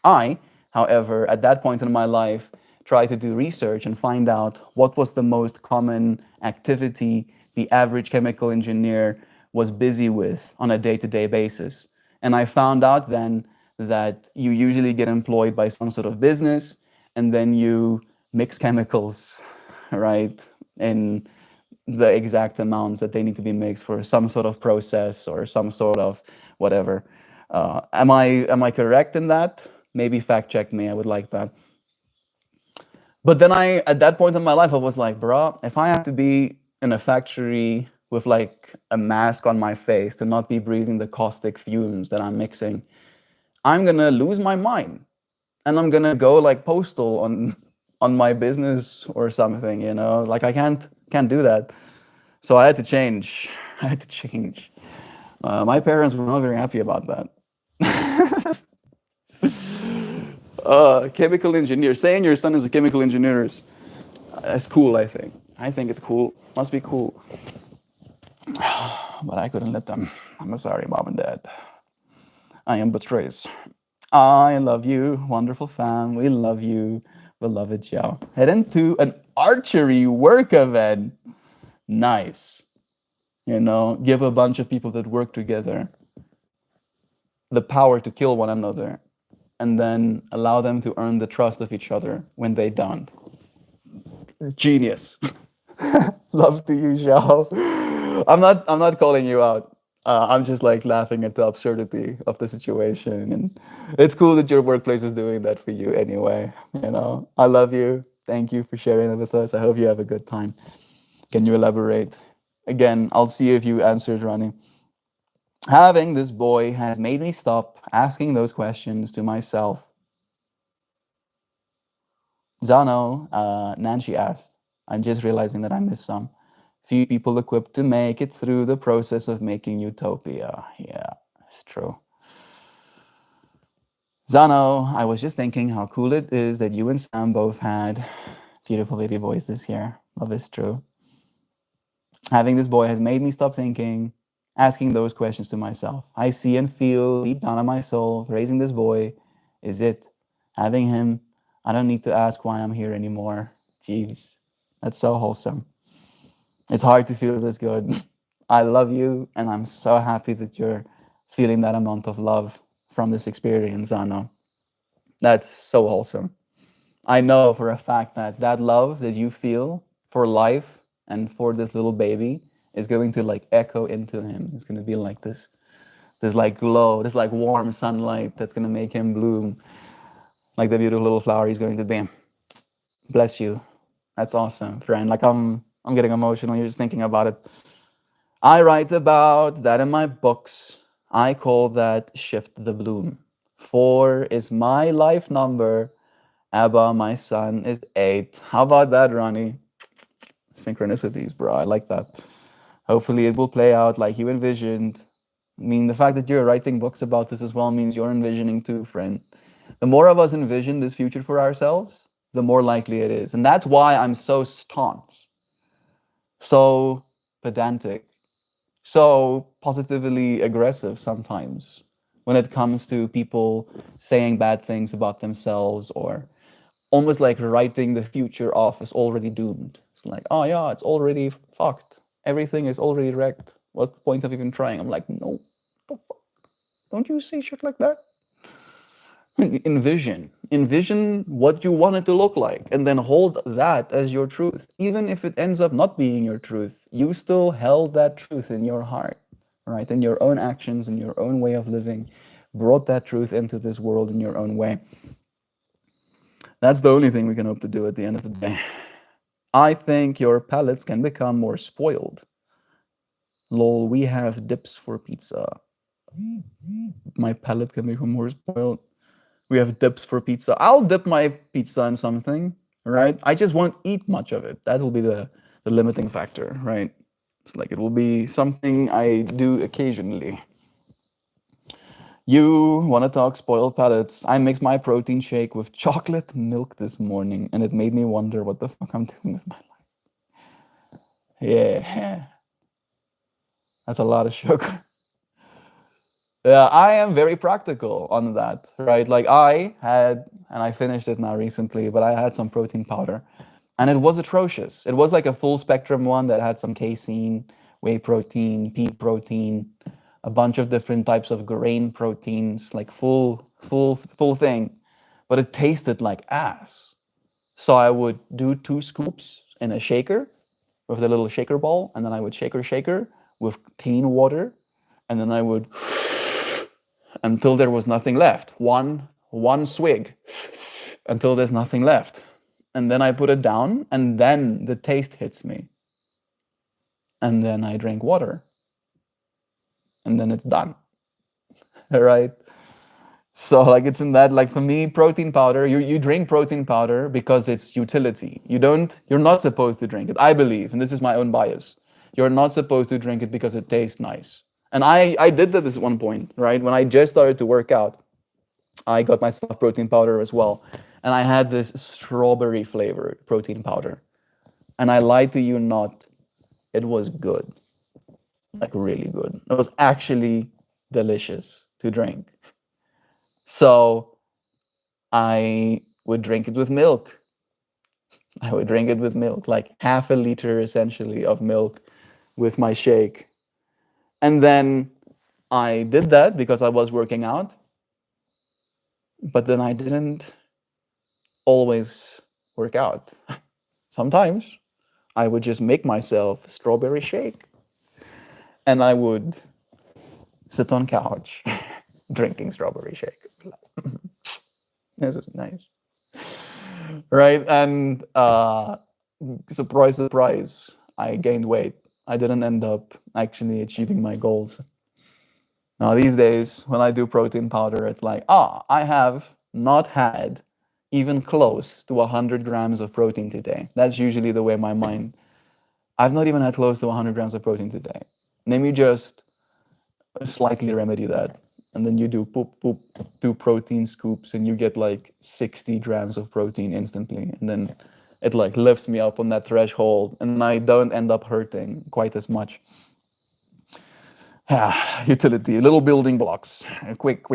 I, however, at that point in my life, tried to do research and find out what was the most common activity the average chemical engineer was busy with on a day-to-day basis. And I found out then that you usually get employed by some sort of business, and then you mix chemicals, right, in the exact amounts that they need to be mixed for some sort of process or some sort of whatever. Am I correct in that? Maybe fact check me. I would like that. But then at that point in my life, I was like, bro, if I have to be in a factory with like a mask on my face to not be breathing the caustic fumes that I'm mixing, I'm gonna lose my mind, and I'm gonna go like postal on my business or something, like I can't do that. So I had to change. I had to change. My parents were not very happy about that. Chemical engineer. Saying your son is a chemical engineer is cool, I think. I think it's cool. Must be cool. But I couldn't let them. I'm sorry, mom and dad. I am but Trace. I love you, wonderful fam. We love you, beloved Joe. Head into an archery work event. Nice. Give a bunch of people that work together the power to kill one another, and then allow them to earn the trust of each other when they don't. Genius. Love to you, Xiao. I'm not calling you out. I'm just like laughing at the absurdity of the situation, and it's cool that your workplace is doing that for you anyway. I love you. Thank you for sharing it with us. I hope you have a good time. Can you elaborate? Again, I'll see if you answered, Ronnie. Having this boy has made me stop asking those questions to myself. Zano, Nancy asked, I'm just realizing that I missed some. Few people equipped to make it through the process of making utopia. Yeah, it's true. Zano, I was just thinking how cool it is that you and Sam both had beautiful baby boys this year. Love is true. Having this boy has made me stop asking those questions to myself. I see and feel deep down in my soul, raising this boy is it. Having him, I don't need to ask why I'm here anymore. Jeez, that's so wholesome. It's hard to feel this good. I love you, and I'm so happy that you're feeling that amount of love from this experience, Zano. That's so wholesome. I know for a fact that that love that you feel for life and for this little baby is going to like echo into him. It's going to be like this like glow, this like warm sunlight that's going to make him bloom like the beautiful little flower he's going to be. Bless you. That's awesome, friend. Like I'm getting emotional. You're just thinking about it. I write about that in my books. I call that shift the bloom. 4 is my life number, Abba, my son, is 8. How about that, Ronnie? Synchronicities, bro. I like that. Hopefully it will play out like you envisioned. I mean, the fact that you're writing books about this as well means you're envisioning too, friend. The more of us envision this future for ourselves, the more likely it is. And that's why I'm so staunch, so pedantic, so positively aggressive sometimes when it comes to people saying bad things about themselves, or almost like writing the future off as already doomed. It's like, oh yeah, it's already fucked. Everything is already wrecked. What's the point of even trying? I'm like, no, don't you say shit like that? Envision what you want it to look like, and then hold that as your truth. Even if it ends up not being your truth, you still held that truth in your heart, right? In your own actions, in your own way of living, brought that truth into this world in your own way. That's the only thing we can hope to do at the end of the day. I think your palates can become more spoiled. Lol, we have dips for pizza. My palate can become more spoiled. We have dips for pizza. I'll dip my pizza in something, right? I just won't eat much of it. That'll be the limiting factor, right? It's like it will be something I do occasionally. You want to talk spoiled palates? I mixed my protein shake with chocolate milk this morning, and it made me wonder what the fuck I'm doing with my life. Yeah, that's a lot of sugar. Yeah, I am very practical on that, right? Like I had, and I finished it now recently, but I had some protein powder, and it was atrocious. It was like a full spectrum one that had some casein, whey protein, pea protein, a bunch of different types of grain proteins, like full thing, but it tasted like ass. So I would do 2 scoops in a shaker with the little shaker ball, and then I would shaker with clean water, and then I would until there was nothing left. One swig until there's nothing left. And then I put it down, and then the taste hits me. And then I drink water. And then it's done. All right. So like it's in that, like for me, protein powder, you drink protein powder because it's utility. You're not supposed to drink it, I believe, and this is my own bias. You're not supposed to drink it because it tastes nice. And I did that at one point, right? When I just started to work out, I got myself protein powder as well. And I had this strawberry flavored protein powder. And I lied to you not, it was good. Like really good. It was actually delicious to drink. So I would drink it with milk. I would drink it with milk, like half a liter essentially of milk with my shake. And then I did that because I was working out. But then I didn't always work out. Sometimes I would just make myself a strawberry shake. And I would sit on couch drinking strawberry shake. This is nice. Right? And surprise, surprise, I gained weight. I didn't end up actually achieving my goals. Now, these days, when I do protein powder, it's like, I have not had even close to 100 grams of protein today. That's usually the way my mind, I've not even had close to 100 grams of protein today. Let me just slightly remedy that. And then you do poop, 2 protein scoops, and you get like 60 grams of protein instantly. And then it like lifts me up on that threshold, and I don't end up hurting quite as much. Utility, little building blocks. Quick,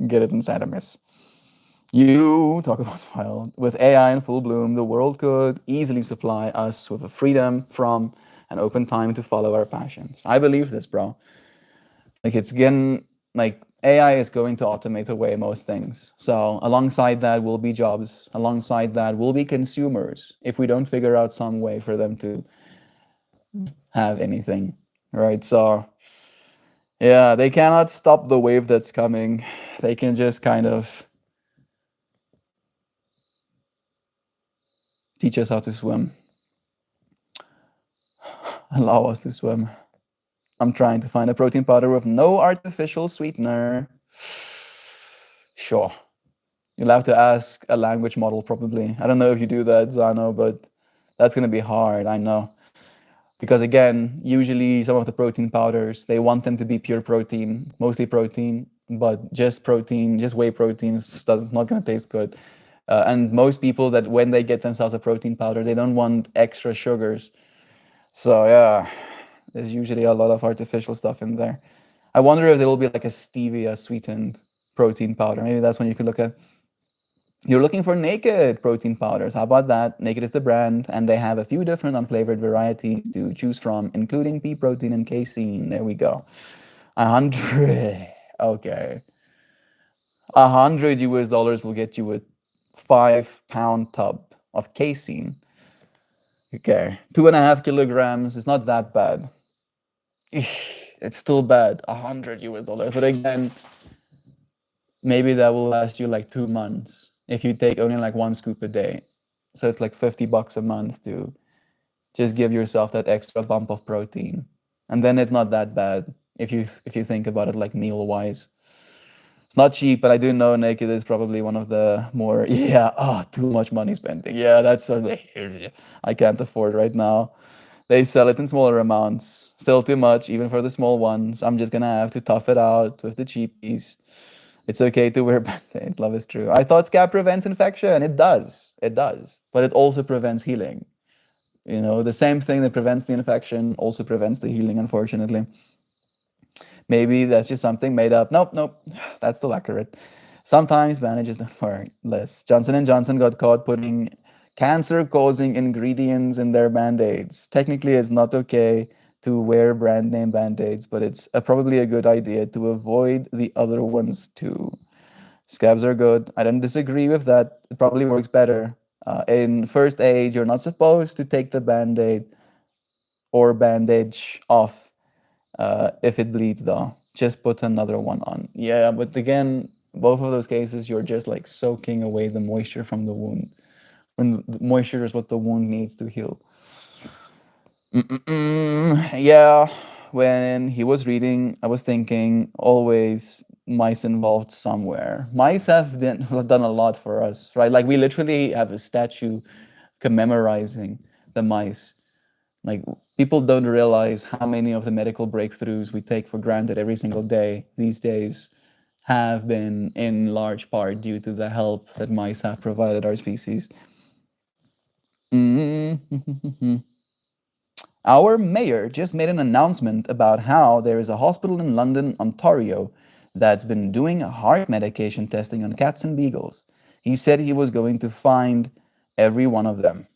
get it inside of us. You talk about file. With AI in full bloom, the world could easily supply us with a freedom from an open time to follow our passions. I believe this, bro. Like it's getting, like AI is going to automate away most things. So alongside that will be jobs. Alongside that will be consumers if we don't figure out some way for them to have anything, right? So yeah, they cannot stop the wave that's coming. They can just kind of teach us how to swim. Allow us to swim. I'm trying to find a protein powder with no artificial sweetener. Sure. You'll have to ask a language model probably. I don't know if you do that, Zano, but that's gonna be hard, I know. Because again, usually some of the protein powders, they want them to be pure protein, mostly protein, but just protein, just whey protein is not gonna taste good. And most people that when they get themselves a protein powder, they don't want extra sugars. So yeah, there's usually a lot of artificial stuff in there. I wonder if there will be like a stevia sweetened protein powder. Maybe that's when you could look at. You're looking for Naked protein powders. How about that? Naked is the brand, and they have a few different unflavored varieties to choose from, including pea protein and casein. There we go. 100. Okay. $100 will get you a 5-pound tub of casein. Okay. 2.5 kilograms. It's not that bad. It's still bad. $100. But again, maybe that will last you like 2 months if you take only like 1 scoop a day. So it's like $50 a month to just give yourself that extra bump of protein. And then it's not that bad if you think about it like meal wise. It's not cheap, but I do know Naked is probably one of the more too much money spending. Yeah, that's I can't afford right now. They sell it in smaller amounts. Still too much, even for the small ones. I'm just gonna have to tough it out with the cheapies. It's okay to wear Band-Aid. Love is true. I thought scab prevents infection. It does. It does. But it also prevents healing. You know, the same thing that prevents the infection also prevents the healing, unfortunately. Maybe that's just something made up. Nope. That's still accurate. Sometimes bandages don't work. Less. Johnson & Johnson got caught putting cancer-causing ingredients in their Band-Aids. Technically, it's not okay to wear brand name Band-Aids, but it's probably a good idea to avoid the other ones too. Scabs are good. I don't disagree with that. It probably works better. In first aid, you're not supposed to take the Band-Aid or bandage off if it bleeds though. Just put another one on. Yeah, but again, both of those cases, you're just like soaking away the moisture from the wound. When the moisture is what the wound needs to heal. Yeah, when he was reading, I was thinking always mice involved somewhere. Mice have done a lot for us, right? Like we literally have a statue commemorizing the mice. Like people don't realize how many of the medical breakthroughs we take for granted every single day these days have been in large part due to the help that mice have provided our species. Our mayor just made an announcement about how there is a hospital in London, Ontario, that's been doing heart medication testing on cats and beagles. He said he was going to find every one of them.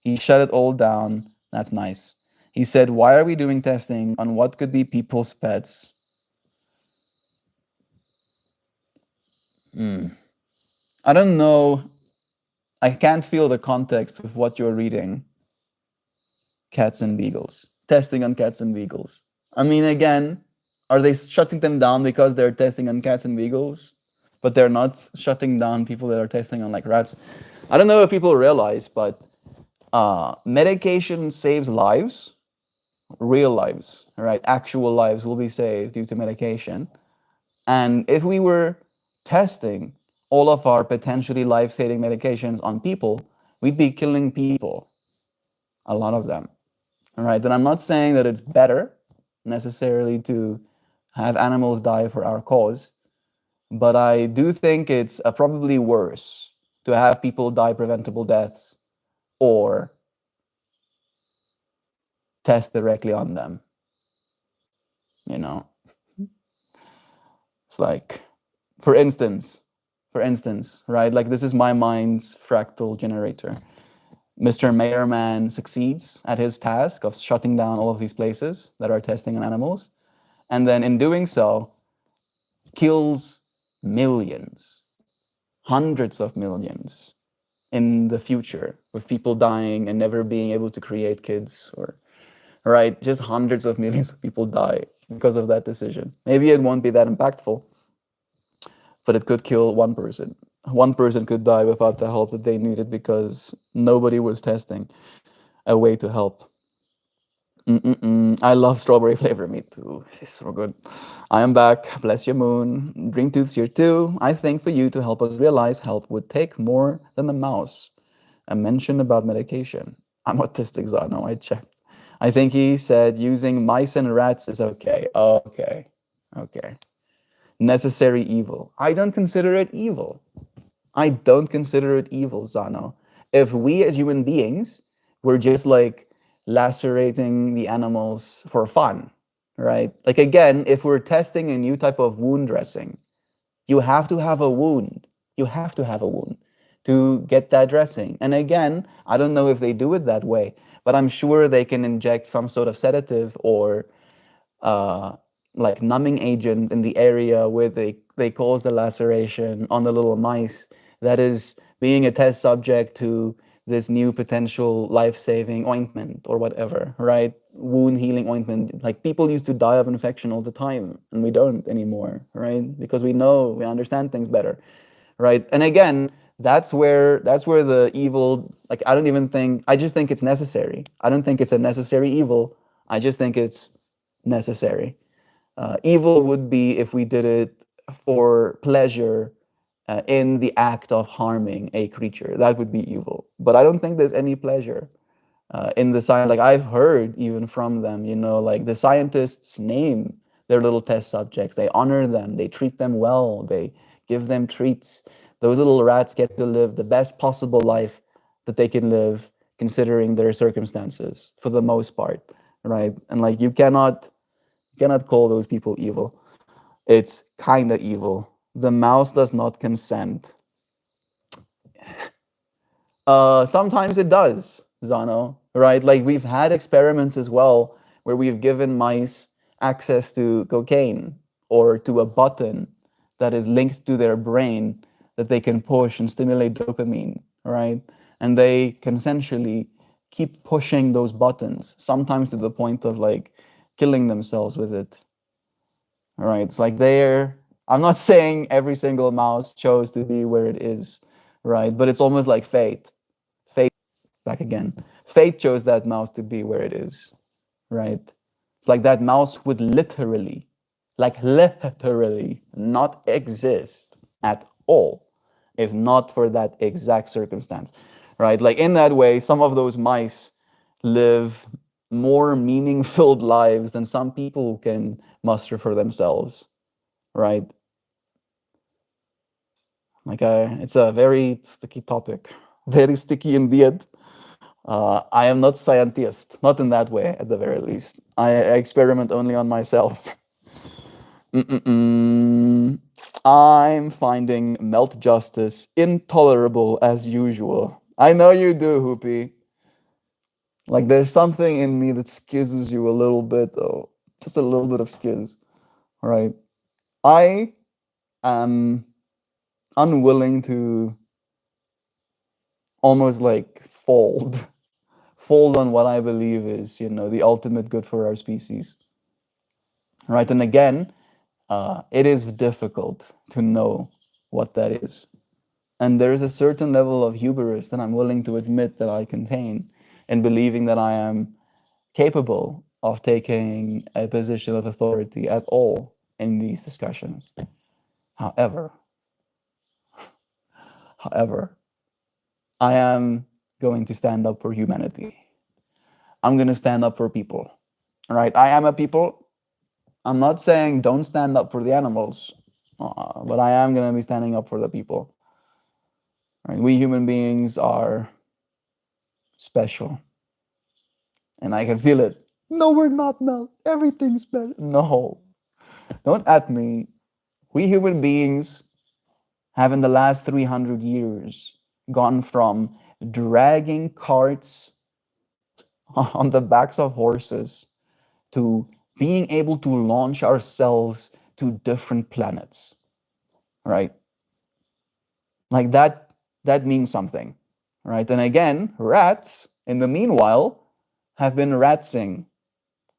He shut it all down. That's nice. He said, why are we doing testing on what could be people's pets? I don't know. I can't feel the context with what you're reading. Cats and beagles. Testing on cats and beagles. I mean, again, are they shutting them down because they're testing on cats and beagles? But they're not shutting down people that are testing on like rats. I don't know if people realize, but medication saves lives, real lives, right? Actual lives will be saved due to medication. And if we were testing all of our potentially life-saving medications on people, we'd be killing people, a lot of them. All right, and I'm not saying that it's better necessarily to have animals die for our cause, but I do think it's probably worse to have people die preventable deaths or test directly on them. You know, it's like, for instance, right? Like this is my mind's fractal generator. Mr. Mayorman succeeds at his task of shutting down all of these places that are testing on animals, and then in doing so, kills millions, hundreds of millions in the future, with people dying and never being able to create kids, or right, just hundreds of millions of people die because of that decision. Maybe it won't be that impactful, but it could kill one person. One person could die without the help that they needed because nobody was testing a way to help. I love strawberry flavor. Me too. It's so good. I am back. Bless your moon. Dreamtooth's here too. I think for you to help us realize help would take more than a mouse. A mention about medication. I'm autistic, Zano. I checked. I think he said using mice and rats is okay. Okay. Okay. Necessary evil. I don't consider it evil. I don't consider it evil, Zano. If we as human beings were just like lacerating the animals for fun, right? Like again, if we're testing a new type of wound dressing, you have to have a wound. You have to have a wound to get that dressing. And again, I don't know if they do it that way, but I'm sure they can inject some sort of sedative or uh, like numbing agent in the area where they cause the laceration on the little mice that is being a test subject to this new potential life-saving ointment or whatever, right? Wound healing ointment. Like people used to die of infection all the time, and we don't anymore, right? Because we know, we understand things better, right? And again, that's where the evil, like I don't even think, I just think it's necessary. I don't think it's a necessary evil. I just think it's necessary. Evil would be if we did it for pleasure in the act of harming a creature. That would be evil. But I don't think there's any pleasure in the science. Like I've heard even from them, like the scientists name their little test subjects. They honor them. They treat them well. They give them treats. Those little rats get to live the best possible life that they can live considering their circumstances for the most part, right? And like you cannot call those people evil. It's kind of evil. The mouse does not consent. Sometimes it does, Zano, right? Like we've had experiments as well where we've given mice access to cocaine or to a button that is linked to their brain that they can push and stimulate dopamine, right? And they consensually keep pushing those buttons, sometimes to the point of like killing themselves with it. All right, it's like I'm not saying every single mouse chose to be where it is, right? But it's almost like fate. Fate, back again. Fate chose that mouse to be where it is, right? It's like that mouse would literally, like literally, not exist at all if not for that exact circumstance, right? Like in that way, some of those mice live more meaning filled lives than some people can muster for themselves, right? Like, it's a very sticky topic, very sticky indeed. I am not scientist, not in that way, at the very least. I experiment only on myself. I'm finding melt justice intolerable as usual. I know you do, Hoopy. Like, there's something in me that skizzes you a little bit, though. Just a little bit of skizz, right? I am unwilling to almost like fold on what I believe is, the ultimate good for our species, right? And again, it is difficult to know what that is. And there is a certain level of hubris that I'm willing to admit that I contain in believing that I am capable of taking a position of authority at all in these discussions. However, however, I am going to stand up for humanity. I'm going to stand up for people. All right, I am a people. I'm not saying don't stand up for the animals, but I am going to be standing up for the people. Right? We human beings are special, and I can feel it. No, we're not, Mel. Everything's better. No, don't at me. We human beings have in the last 300 years gone from dragging carts on the backs of horses to being able to launch ourselves to different planets, right? Like that means something, right? And again, rats, in the meanwhile, have been ratsing.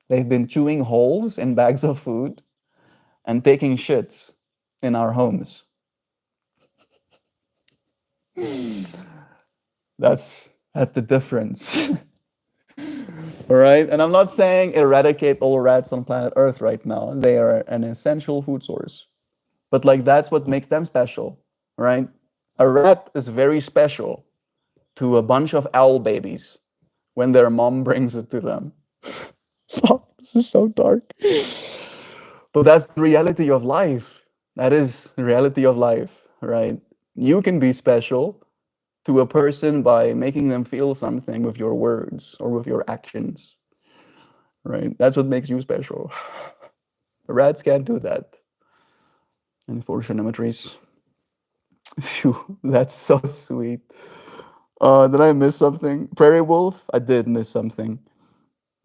They've been chewing holes in bags of food and taking shits in our homes. That's the difference. All right, and I'm not saying eradicate all rats on planet Earth right now. They are an essential food source, but like that's what makes them special, right? A rat is very special to a bunch of owl babies when their mom brings it to them. Fuck, this is so dark. But that's the reality of life. That is the reality of life, right? You can be special to a person by making them feel something with your words or with your actions, right? That's what makes you special. Rats can't do that. Unfortunately. Phew, that's so sweet. Did I miss something? Prairie Wolf? I did miss something.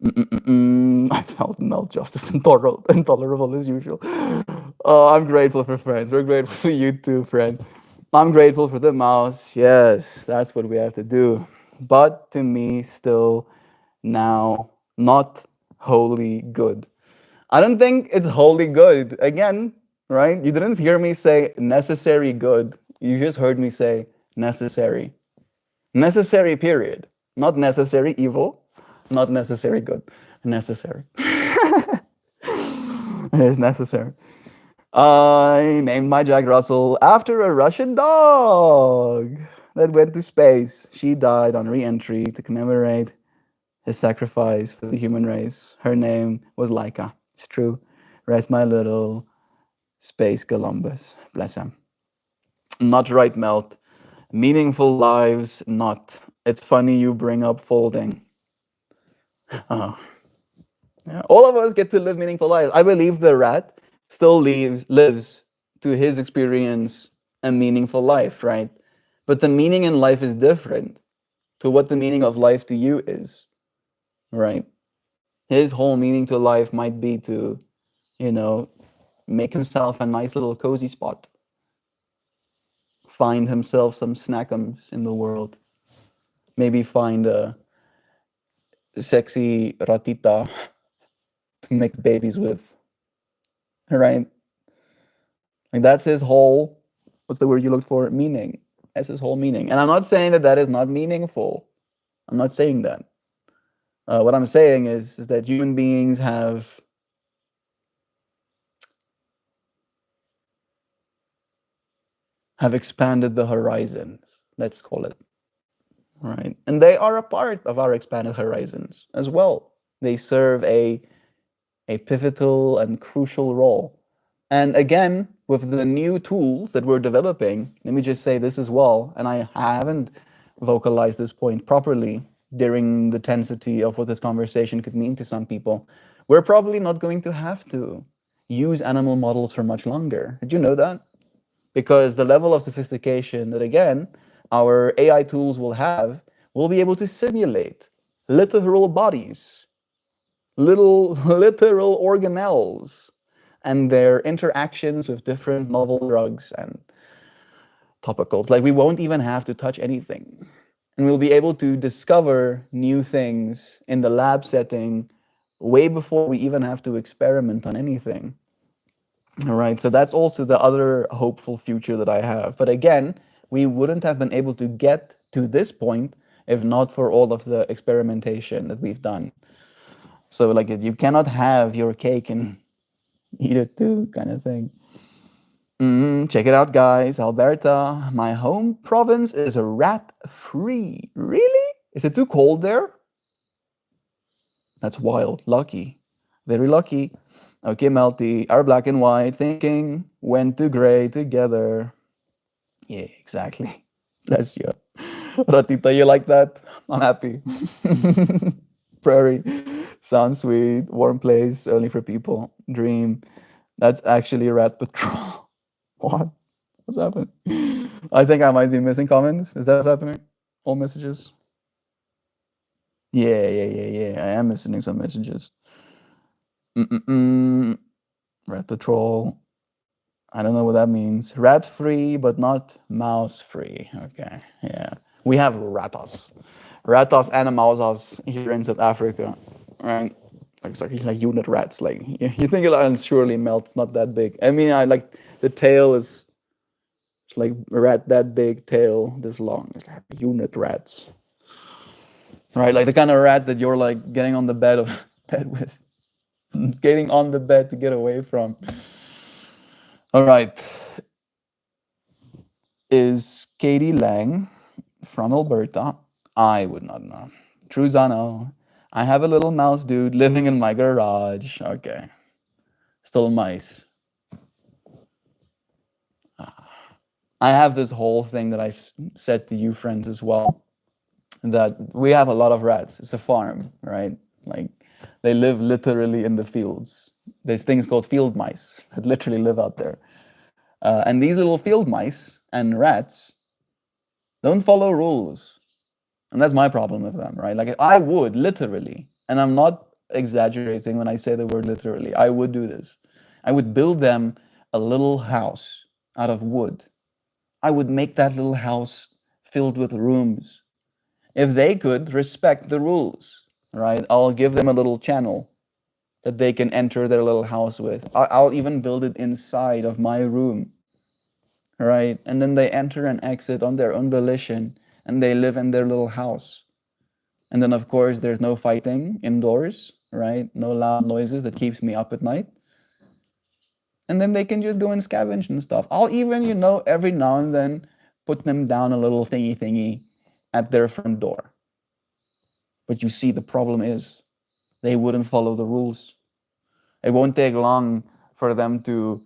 I felt Melt just as intolerable as usual. I'm grateful for friends. We're grateful for you too, friend. I'm grateful for the mouse. Yes, that's what we have to do. But to me, still now not wholly good. I don't think it's wholly good. Again, right? You didn't hear me say necessary good. You just heard me say necessary. Necessary, period. Not necessary evil, not necessary good. Necessary. It is necessary. I named my Jack Russell after a Russian dog that went to space. She died on re entry to commemorate his sacrifice for the human race. Her name was Laika. It's true. Rest my little space Columbus. Bless him. Not right, Melt. Meaningful lives, not. It's funny you bring up folding. Oh. Yeah. All of us get to live meaningful lives. I believe the rat still lives to his experience a meaningful life, right? But the meaning in life is different to what the meaning of life to you is, right? His whole meaning to life might be to, you know, make himself a nice little cozy spot, find himself some snackums in the world, maybe find a sexy ratita to make babies with, right? Like that's his whole, what's the word you looked for? Meaning. That's his whole meaning. And I'm not saying that that is not meaningful. I'm not saying that. What I'm saying is that human beings have expanded the horizons, let's call it, right? And they are a part of our expanded horizons as well. They serve a pivotal and crucial role. And again, with the new tools that we're developing, let me just say this as well, and I haven't vocalized this point properly during the tensity of what this conversation could mean to some people. We're probably not going to have to use animal models for much longer. Did you know that? Because the level of sophistication that, again, our AI tools will be able to simulate literal bodies, little literal organelles, and their interactions with different novel drugs and topicals. Like we won't even have to touch anything. And we'll be able to discover new things in the lab setting way before we even have to experiment on anything. All right, so that's also the other hopeful future that I have. But again, we wouldn't have been able to get to this point if not for all of the experimentation that we've done. So like you cannot have your cake and eat it too, kind of thing. Check it out, guys. Alberta, my home province is rat free. Really? Is it too cold there? That's wild. Lucky. Very lucky. Okay, Melty. Our black and white thinking went to gray together. Yeah, exactly. Bless you. Ratita, you like that? I'm happy. Prairie. Sounds sweet. Warm place, only for people. Dream. That's actually Rat Patrol. What? What's happening? I think I might be missing comments. Is that what's happening? All messages? Yeah. I am missing some messages. Rat Patrol. I don't know what that means. Rat free, but not mouse free. Okay, yeah. We have ratas. Ratas and mausas here in South Africa, right? Like, it's like unit rats. Like you think like surely Melt's not that big. I mean, I like the tail is like a rat that big, tail this long. Like unit rats. right? Like the kind of rat that you're like getting on the bed with, getting on the bed to get away from. All right. Is Katie Lang from Alberta? I would not know. Truzano. I have a little mouse dude living in my garage. Okay. Still mice. I have this whole thing that I've said to you friends as well, that we have a lot of rats. It's a farm, right? Like they live literally in the fields. There's things called field mice that literally live out there. And these little field mice and rats don't follow rules. And that's my problem with them, right? Like I would literally, and I'm not exaggerating when I say the word literally, I would do this. I would build them a little house out of wood. I would make that little house filled with rooms. If they could respect the rules, right? I'll give them a little channel that they can enter their little house with. I'll even build it inside of my room, right? And then they enter and exit on their own volition and they live in their little house. And then, of course, there's no fighting indoors, right? No loud noises that keeps me up at night. And then they can just go and scavenge and stuff. I'll even, every now and then put them down a little thingy at their front door. But you see, the problem is they wouldn't follow the rules. It won't take long for them to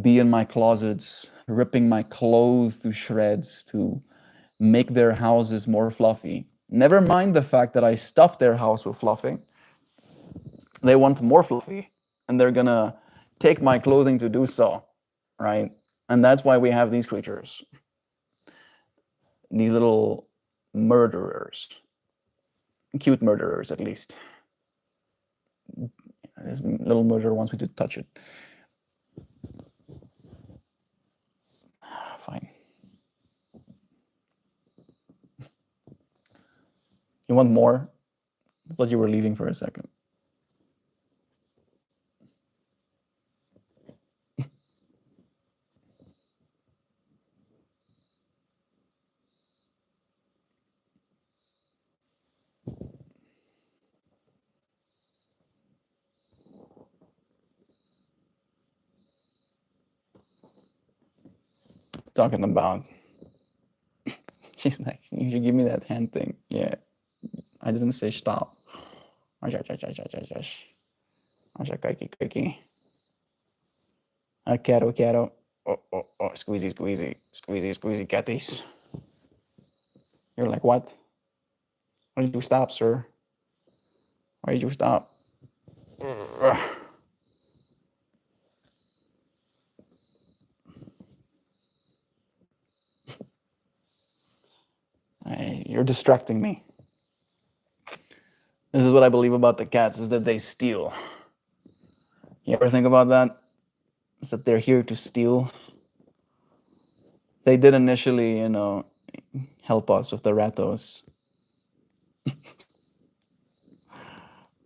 be in my closets, ripping my clothes to shreds to make their houses more fluffy. Never mind the fact that I stuffed their house with fluffing. They want more fluffy, and they're gonna take my clothing to do so, right? And that's why we have these creatures, these little murderers, cute murderers at least. This little murderer wants me to touch it. Fine. You want more? I thought you were leaving for a second. Talking about. She's like, you should give me that hand thing. Yeah, I didn't say stop. Quero. Oh, squeezy, catties. You're like, what? Why did you stop, sir? Why did you stop? You're distracting me. This is what I believe about the cats, is that they steal. You ever think about that? Is that they're here to steal. They did initially, help us with the ratos.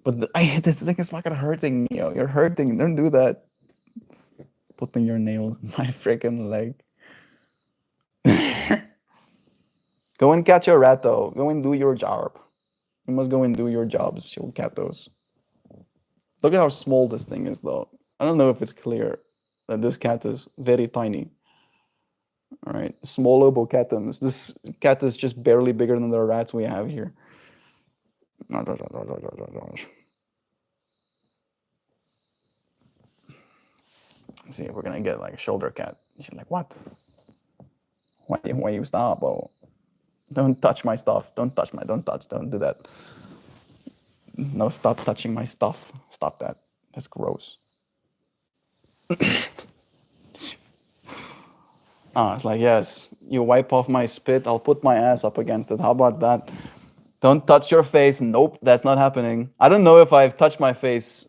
But this thing is fucking hurting me, yo. You're hurting. Don't do that. Putting your nails in my freaking leg. Go and catch a rato. Go and do your job. You must go and do your jobs, you catos. Look at how small this thing is, though. I don't know if it's clear that this cat is very tiny. All right, small obocatums. This cat is just barely bigger than the rats we have here. Let's see if we're gonna get like a shoulder cat. She's like, what? Why you stop? Oh, don't touch my stuff. Don't do that. No, stop touching my stuff. Stop that. That's gross. It's like, yes, you wipe off my spit, I'll put my ass up against it. How about that? Don't touch your face. Nope, that's not happening. I don't know if I've touched my face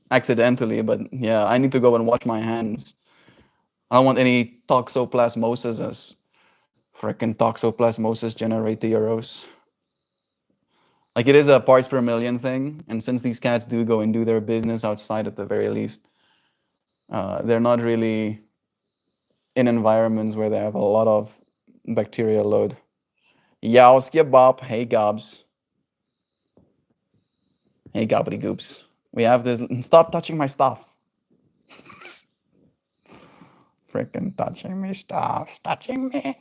accidentally, but yeah, I need to go and wash my hands. I don't want any toxoplasmosis as freaking toxoplasmosis generate the euros. Like it is a parts per million thing, and since these cats do go and do their business outside at the very least, they're not really in environments where they have a lot of bacterial load. Yaus kebab, hey gobs. Hey, gobbledygoops. We have this. Stop touching my stuff. Freaking touching me stuff. Touching me.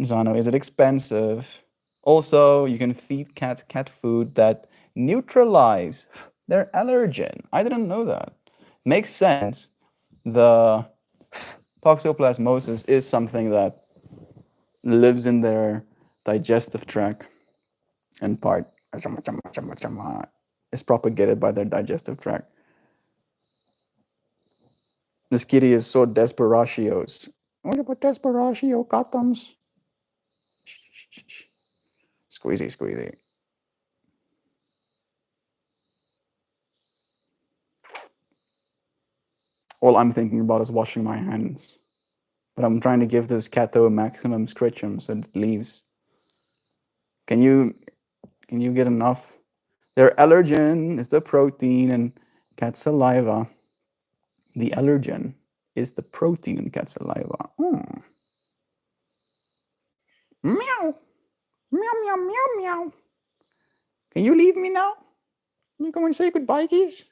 Zano, is it expensive? Also, you can feed cats cat food that neutralize their allergen. I didn't know that. Makes sense. The toxoplasmosis is something that lives in their digestive tract and part is propagated by their digestive tract. This kitty is so desperacios. What about desperatio cuttums? Squeezy, squeezy. All I'm thinking about is washing my hands. But I'm trying to give this catto a maximum scritchum so it leaves. Can you get enough? Their allergen is the protein in cat saliva. The allergen is the protein in cat saliva. Meow. Meow, meow, meow, meow. Can you leave me now? Can you go and say goodbye, geez?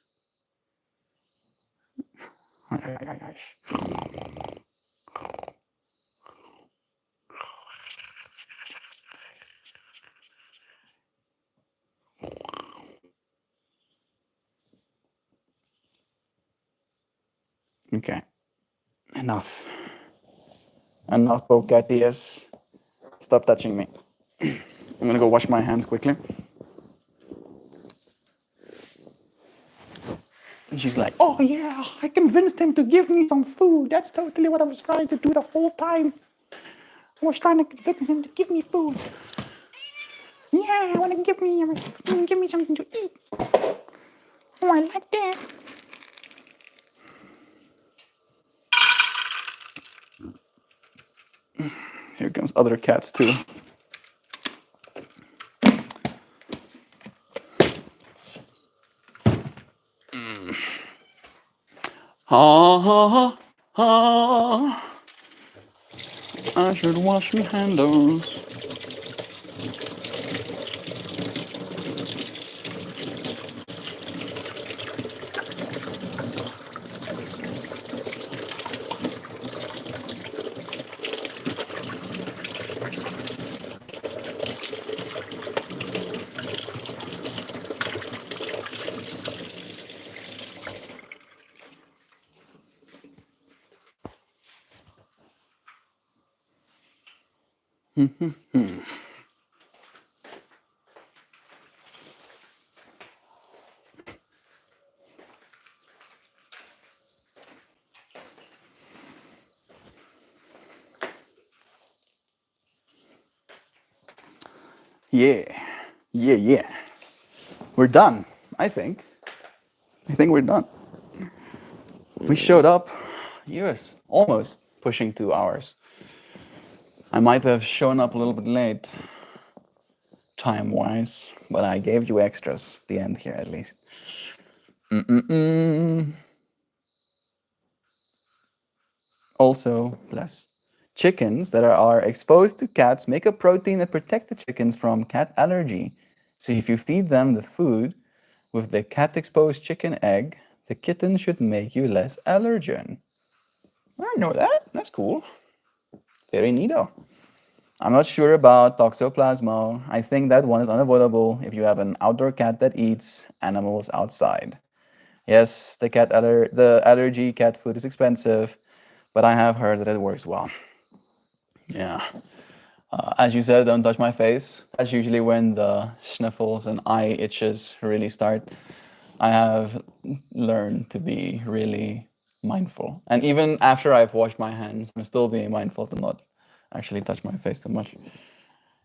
Okay. Enough. Enough, Bocatius. Stop touching me. I'm gonna go wash my hands quickly. And she's like, oh yeah, I convinced him to give me some food. That's totally what I was trying to do the whole time. I was trying to convince him to give me food. Yeah, I want to give me something to eat. Oh, I like that. Here comes other cats too. Ha ha ha. I should wash me handles. Yeah, yeah, yeah. We're done, I think. I think we're done. We showed up, yes, almost pushing 2 hours. I might have shown up a little bit late, time-wise, but I gave you extras at the end here at least. Also, less. Chickens that are exposed to cats make a protein that protects the chickens from cat allergy. So if you feed them the food with the cat-exposed chicken egg, the kitten should make you less allergen. I didn't know that. That's cool. Very neato. I'm not sure about toxoplasma. I think that one is unavoidable if you have an outdoor cat that eats animals outside. Yes, the allergy cat food is expensive, but I have heard that it works well. Yeah. As you said, don't touch my face. That's usually when the sniffles and eye itches really start. I have learned to be really mindful. And even after I've washed my hands, I'm still being mindful to not actually touch my face too much.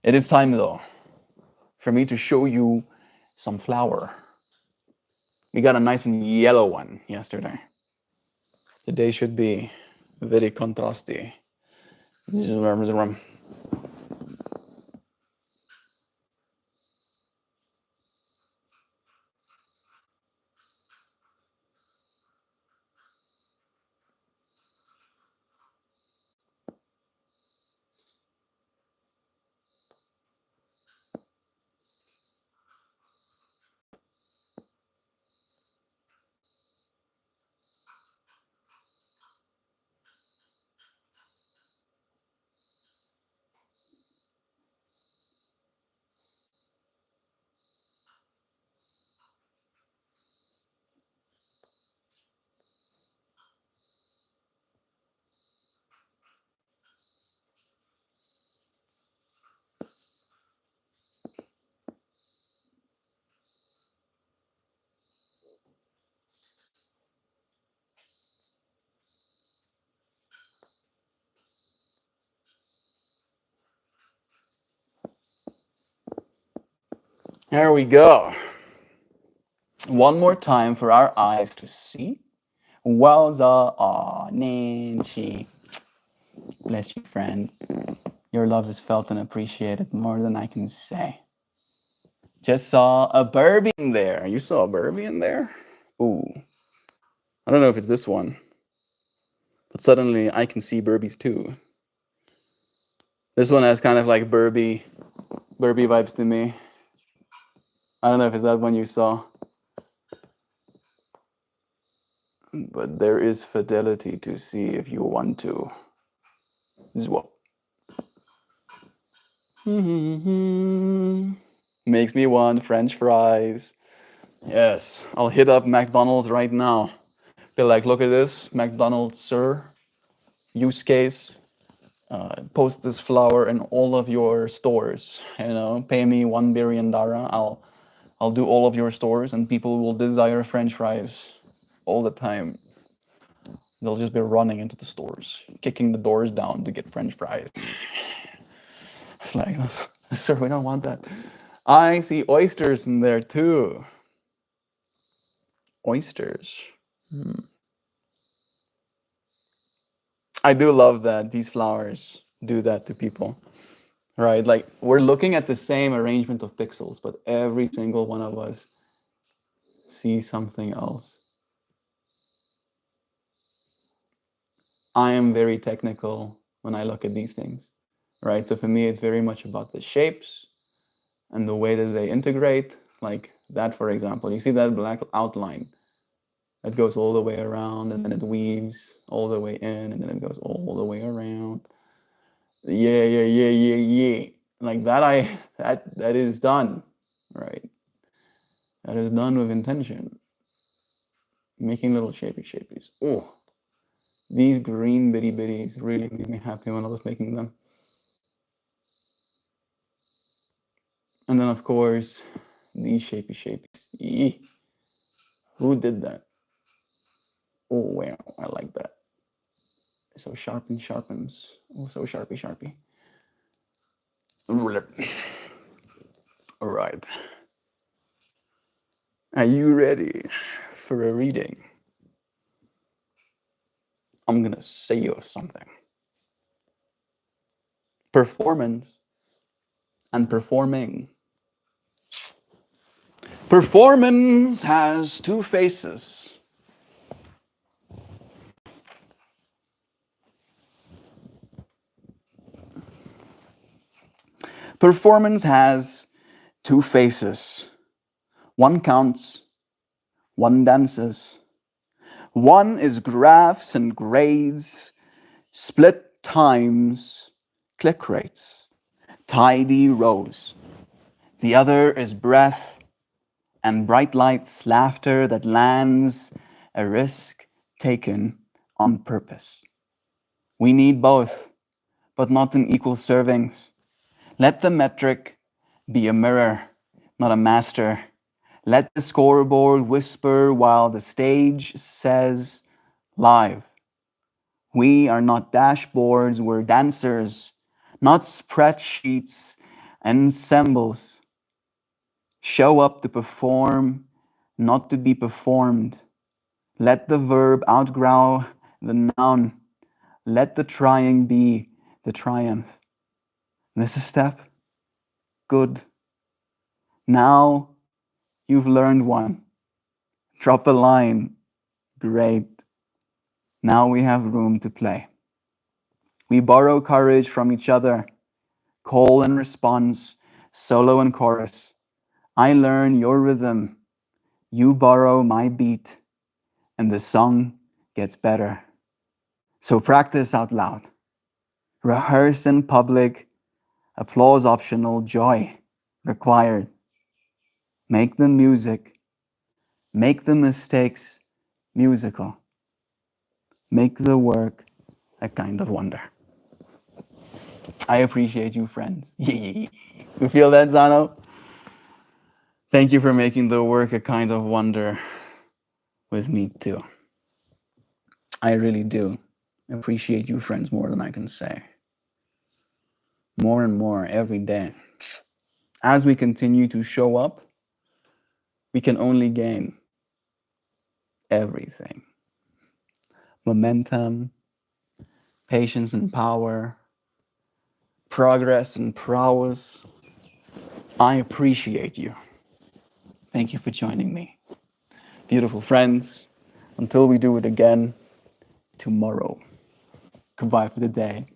It is time, though, for me to show you some flour. We got a nice and yellow one yesterday. Today should be very contrasty. Here we go. One more time for our eyes to see. Wowza, aw, Nancy. Bless you, friend. Your love is felt and appreciated more than I can say. Just saw a Burby in there. You saw a Burby in there? Ooh. I don't know if it's this one. But suddenly I can see Burbies too. This one has kind of like Burby vibes to me. I don't know if it's that one you saw. But there is fidelity to see if you want to. Zwap. Makes me want French fries. Yes, I'll hit up McDonald's right now. Be like, look at this, McDonald's, sir. Use case. Post this flower in all of your stores. You know, pay me $1 billion. I'll do all of your stores, and people will desire French fries all the time. They'll just be running into the stores, kicking the doors down to get French fries. It's like, sir, we don't want that. I see oysters in there too. Oysters. I do love that these flowers do that to people, right? Like we're looking at the same arrangement of pixels, but every single one of us sees something else. I am very technical when I look at these things, right? So for me, it's very much about the shapes and the way that they integrate. Like that, for example, you see that black outline that goes all the way around, and then it weaves all the way in, and then it goes all the way around. Yeah. Like that, that is done, right? That is done with intention. Making little shapies. Oh, these green bitty bitties really made me happy when I was making them. And then, of course, these shapies. Eee. Who did that? Oh, wow, I like that. So sharpens. Oh, so sharpie. All right. Are you ready for a reading? I'm gonna say you something. Performance and performing. Performance has two faces. Performance has two faces. One counts, one dances. One is graphs and grades, split times, click rates, tidy rows. The other is breath and bright lights, laughter that lands, a risk taken on purpose. We need both, but not in equal servings. Let the metric be a mirror, not a master. Let the scoreboard whisper while the stage says live. We are not dashboards, we're dancers, not spreadsheets, ensembles. Show up to perform, not to be performed. Let the verb outgrow the noun. Let the trying be the triumph. This is step. Good. Now you've learned one. Drop a line. Great. Now we have room to play. We borrow courage from each other. Call and response, solo and chorus. I learn your rhythm. You borrow my beat. And the song gets better. So practice out loud. Rehearse in public. Applause optional, joy required. Make the music. Make the mistakes musical. Make the work a kind of wonder. I appreciate you, friends. You feel that, Zano? Thank you for making the work a kind of wonder with me too. I really do appreciate you, friends, more than I can say. More and more every day. as we continue to show up, we can only gain everything. Momentum, patience and power, progress and prowess. I appreciate you. Thank you for joining me. Beautiful friends, until we do it again tomorrow. Goodbye for the day.